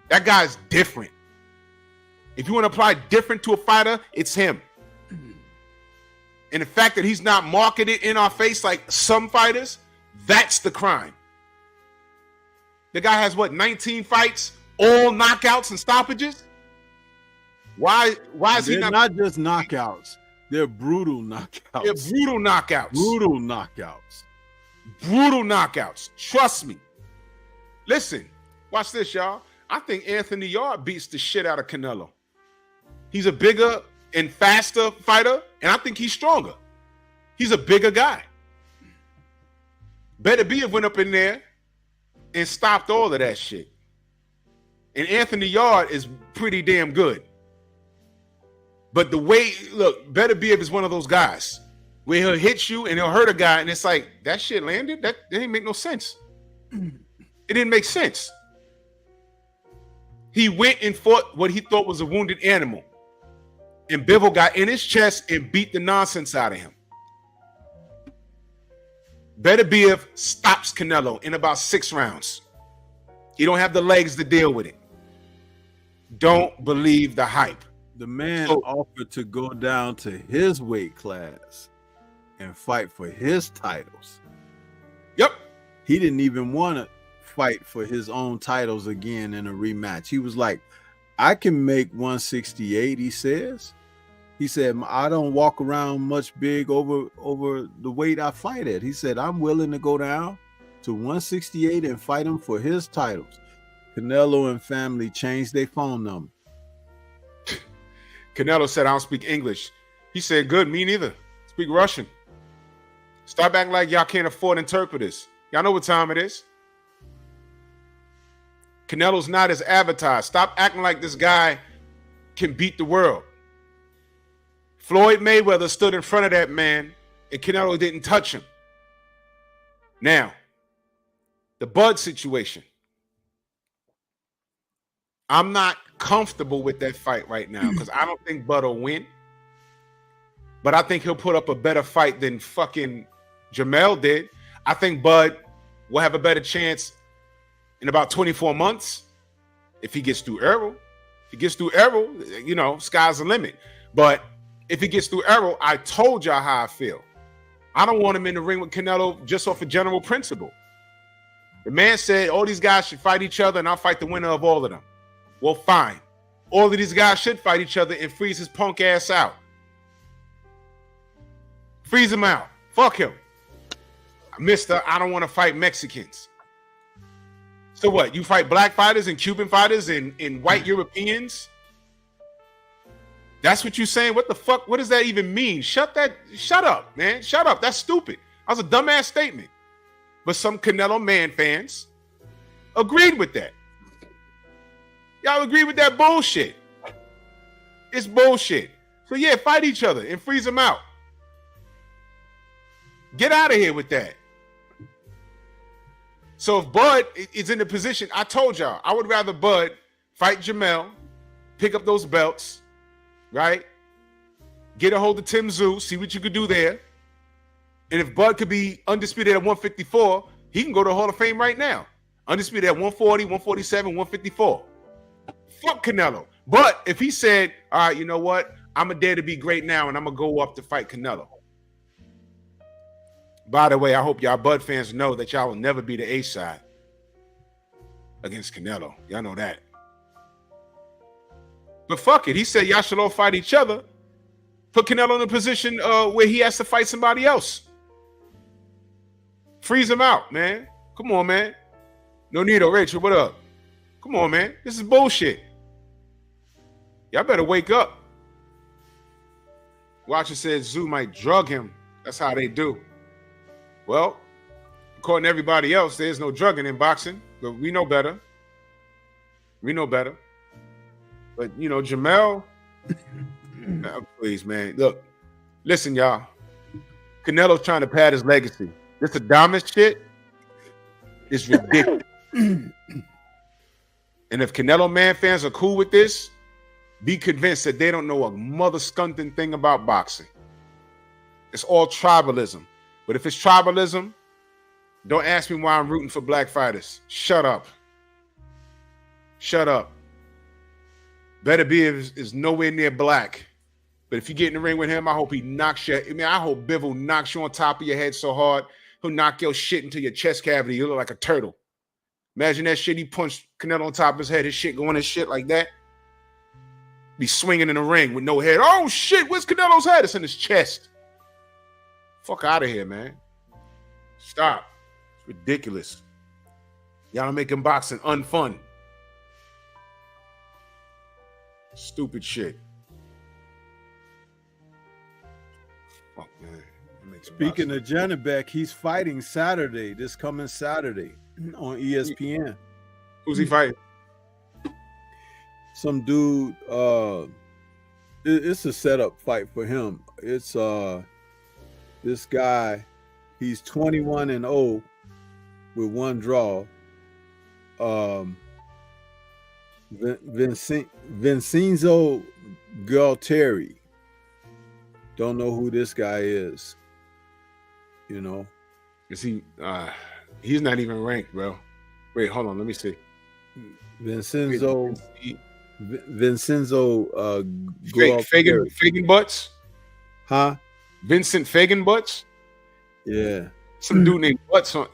That guy's different. If you want to apply different to a fighter, it's him. And the fact that he's not marketed in our face like some fighters, that's the crime. The guy has, 19 fights, all knockouts and stoppages? Why is he not just knockouts. They're brutal knockouts. They're brutal knockouts. Brutal knockouts. Brutal knockouts. Trust me. Listen, watch this, y'all. I think Anthony Yarde beats the shit out of Canelo. He's a bigger and faster fighter, and I think he's stronger. He's a bigger guy. Beterbiev went up in there and stopped all of that shit. And Anthony Yarde is pretty damn good. But the way, look, Beterbiev is one of those guys where he'll hit you and he'll hurt a guy, and it's like, that shit landed? That didn't make no sense. It didn't make sense. He went and fought what he thought was a wounded animal. And Bivol got in his chest and beat the nonsense out of him. Beterbiev stops Canelo in about 6 rounds. He don't have the legs to deal with it. Don't believe the hype. The man offered to go down to his weight class and fight for his titles. Yep. He didn't even want to fight for his own titles again in a rematch. He was like, I can make 168, he says. He said, I don't walk around much big over the weight I fight at. He said, I'm willing to go down to 168 and fight him for his titles. Canelo and family changed their phone number. Canelo said, I don't speak English. He said, good, me neither. Speak Russian. Stop acting like y'all can't afford interpreters. Y'all know what time it is. Canelo's not as advertised. Stop acting like this guy can beat the world. Floyd Mayweather stood in front of that man and Canelo didn't touch him. Now, the Bud situation. I'm not comfortable with that fight right now because I don't think Bud will win. But I think he'll put up a better fight than fucking Jamel did. I think Bud will have a better chance in about 24 months if he gets through Errol. If he gets through Errol, you know, sky's the limit. But if he gets through Errol, I told y'all how I feel. I don't want him in the ring with Canelo just off a general principle. The man said all these guys should fight each other and I'll fight the winner of all of them. Well, fine. All of these guys should fight each other and freeze his punk ass out. Freeze him out. Fuck him. Mister, I don't want to fight Mexicans. So what? You fight black fighters and Cuban fighters and white Europeans? That's what you're saying? What the fuck? What does that even mean? Shut up, man. Shut up. That's stupid. That was a dumbass statement. But some Canelo Man fans agreed with that. Y'all agree with that bullshit. It's bullshit. So yeah, fight each other and freeze them out. Get out of here with that. So if Bud is in the position, I told y'all, I would rather Bud fight Jamel, pick up those belts, right? Get a hold of Tim Tszyu, see what you could do there. And if Bud could be undisputed at 154, he can go to the Hall of Fame right now. Undisputed at 140, 147, 154. Fuck Canelo. But if he said, all right, you know what? I'm a dare to be great now, and I'm going to go up to fight Canelo. By the way, I hope y'all Bud fans know that y'all will never be the A side against Canelo. Y'all know that. But fuck it. He said y'all should all fight each other. Put Canelo in a position where he has to fight somebody else. Freeze him out, man. Come on, man. Nonito, Rachel, what up? Come on, man. This is bullshit. Y'all better wake up. Watcher says Tszyu might drug him. That's how they do. Well, according to everybody else, there's no drugging in boxing, but we know better. We know better. But, you know, Jamel, please, man. Look, listen, y'all. Canelo's trying to pad his legacy. This Adamas shit is ridiculous. And if Canelo Man fans are cool with this, be convinced that they don't know a mother skunting thing about boxing. It's all tribalism. But if it's tribalism, don't ask me why I'm rooting for black fighters. Shut up. Shut up. Better be is nowhere near black. But if you get in the ring with him, I hope he knocks you. I mean, I hope Bivol knocks you on top of your head so hard, he'll knock your shit into your chest cavity. You look like a turtle. Imagine that shit. He punched Canelo on top of his head. His shit going and shit like that. Be swinging in the ring with no head. Oh, shit. Where's Canelo's head? It's in his chest. Fuck out of here, man. Stop. It's ridiculous. Y'all making boxing unfun. Stupid shit. Fuck, man. Speaking of Janibek, he's fighting Saturday, this coming Saturday on ESPN. Who's he fighting? Some dude, it's a setup fight for him. It's this guy, he's 21-0 with one draw. Vincenzo Gualtieri. Don't know who this guy is. You know. Is he he's not even ranked, bro. Wait, hold on, let me see. Vincenzo Gualtieri. Fagan Butts? Huh? Vincent Fagan Butts? Yeah. Some dude named Butts on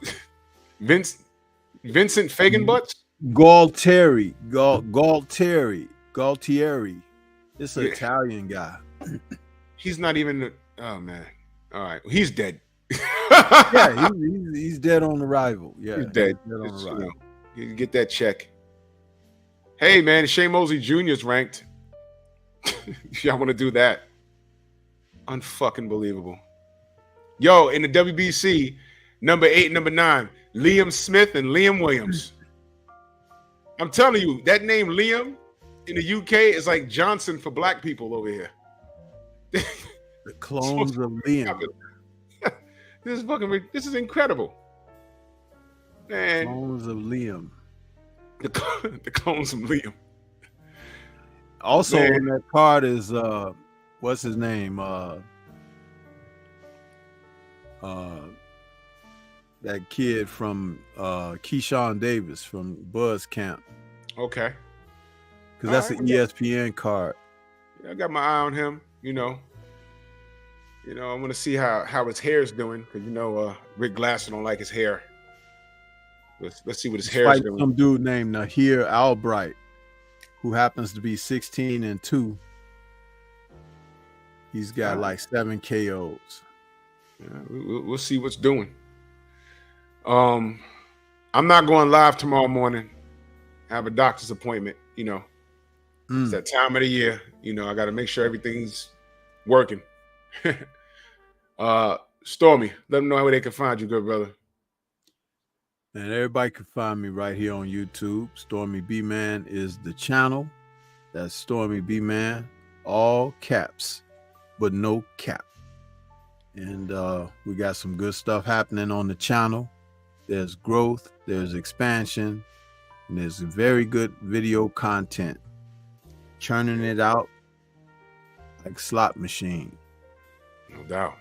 Vincent Fagan Butts? Gualtieri. It's an Italian guy. He's not even oh man. All right. He's dead. Yeah, he's dead on arrival. Yeah. He's dead. On arrival. You can get that check. Hey man, Shane Mosley Jr. is ranked. Y'all want to do that? Unfucking believable. Yo, in the WBC, number 8, number 9, Liam Smith and Liam Williams. I'm telling you, that name Liam in the UK is like Johnson for black people over here. The clones of Liam. This is incredible. Man. Clones of Liam. The clones of Liam. Also Man. on that card is what's his name? That kid from Keyshawn Davis from Buzz Camp. Okay. Because that's an ESPN card. Yeah, I got my eye on him, you know. I want to see how his hair is doing because Rick Glasser don't like his hair. Let's see what his He's hair is fighting doing. some dude named Nahir Albright, who happens to be 16-2. He's got like 7 KOs. Yeah, we'll see what's doing. I'm not going live tomorrow morning. I have a doctor's appointment. You know, it's that time of the year. You know, I got to make sure everything's working. Stormy, let them know where they can find you, good brother. And everybody can find me right here on YouTube. Stormy B Man is the channel. That's Stormy B Man, all caps, but no cap. And we got some good stuff happening on the channel. There's growth, there's expansion, and there's very good video content. Churning it out like slot machine. No doubt.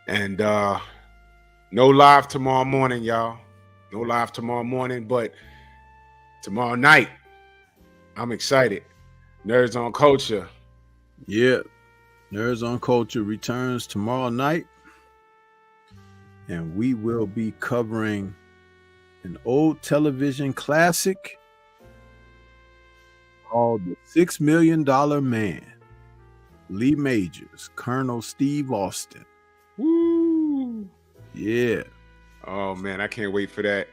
And no live tomorrow morning, y'all. No live tomorrow morning, but tomorrow night, I'm excited. Nerds on Culture. Yeah. Nerds on Culture returns tomorrow night. And we will be covering an old television classic called The $6 Million Man. Lee Majors, Colonel Steve Austin. Woo! Yeah. Oh, man, I can't wait for that.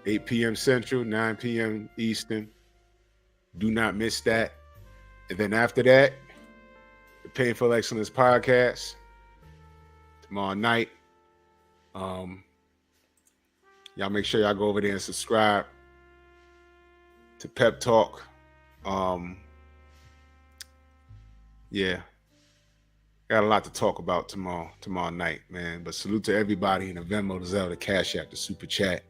8 p.m. Central, 9 p.m. Eastern. Do not miss that. And then after that, the Painful Excellence podcast tomorrow night. Y'all make sure y'all go over there and subscribe to Pep Talk. Yeah. Got a lot to talk about tomorrow night, man. But salute to everybody in the Venmo, the Zelle, the Cash App, the Super Chat.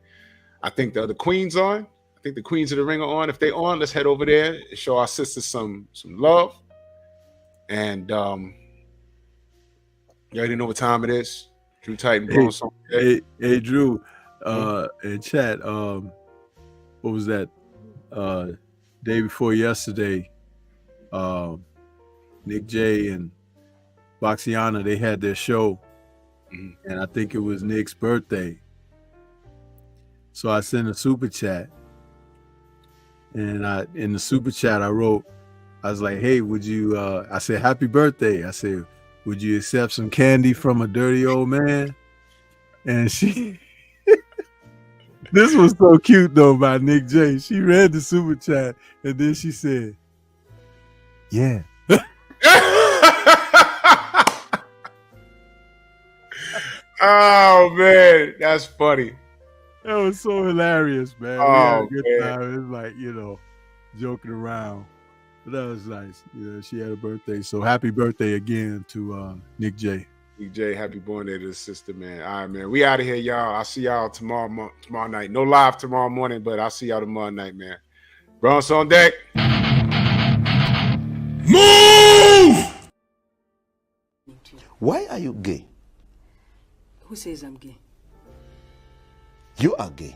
I think the other Queens on. I think the Queens of the Ring are on. If they on, let's head over there and show our sisters some love. And you already know what time it is. Drew Titan blowing song. Hey, Drew, in chat, what was that? Day before yesterday, Nick J and Boxiana, they had their show, and I think it was Nick's birthday. So I sent a super chat, and in the super chat I wrote, I was like, "Hey, would you?" I said, "Happy birthday!" I said, "Would you accept some candy from a dirty old man?" And she, this was so cute though by Nick J. She read the super chat, and then she said, "Yeah." Oh man, that's funny. That was so hilarious, man. Oh, we had a good man. time. It was like, joking around. But that was nice. She had a birthday. So happy birthday again to Nick J. Nick J, happy born day to the sister, man. All right, man. We out of here, y'all. I'll see y'all tomorrow night. No live tomorrow morning, but I'll see y'all tomorrow night, man. Bronx on deck. Move! Why are you gay? Who says I'm gay? You are gay.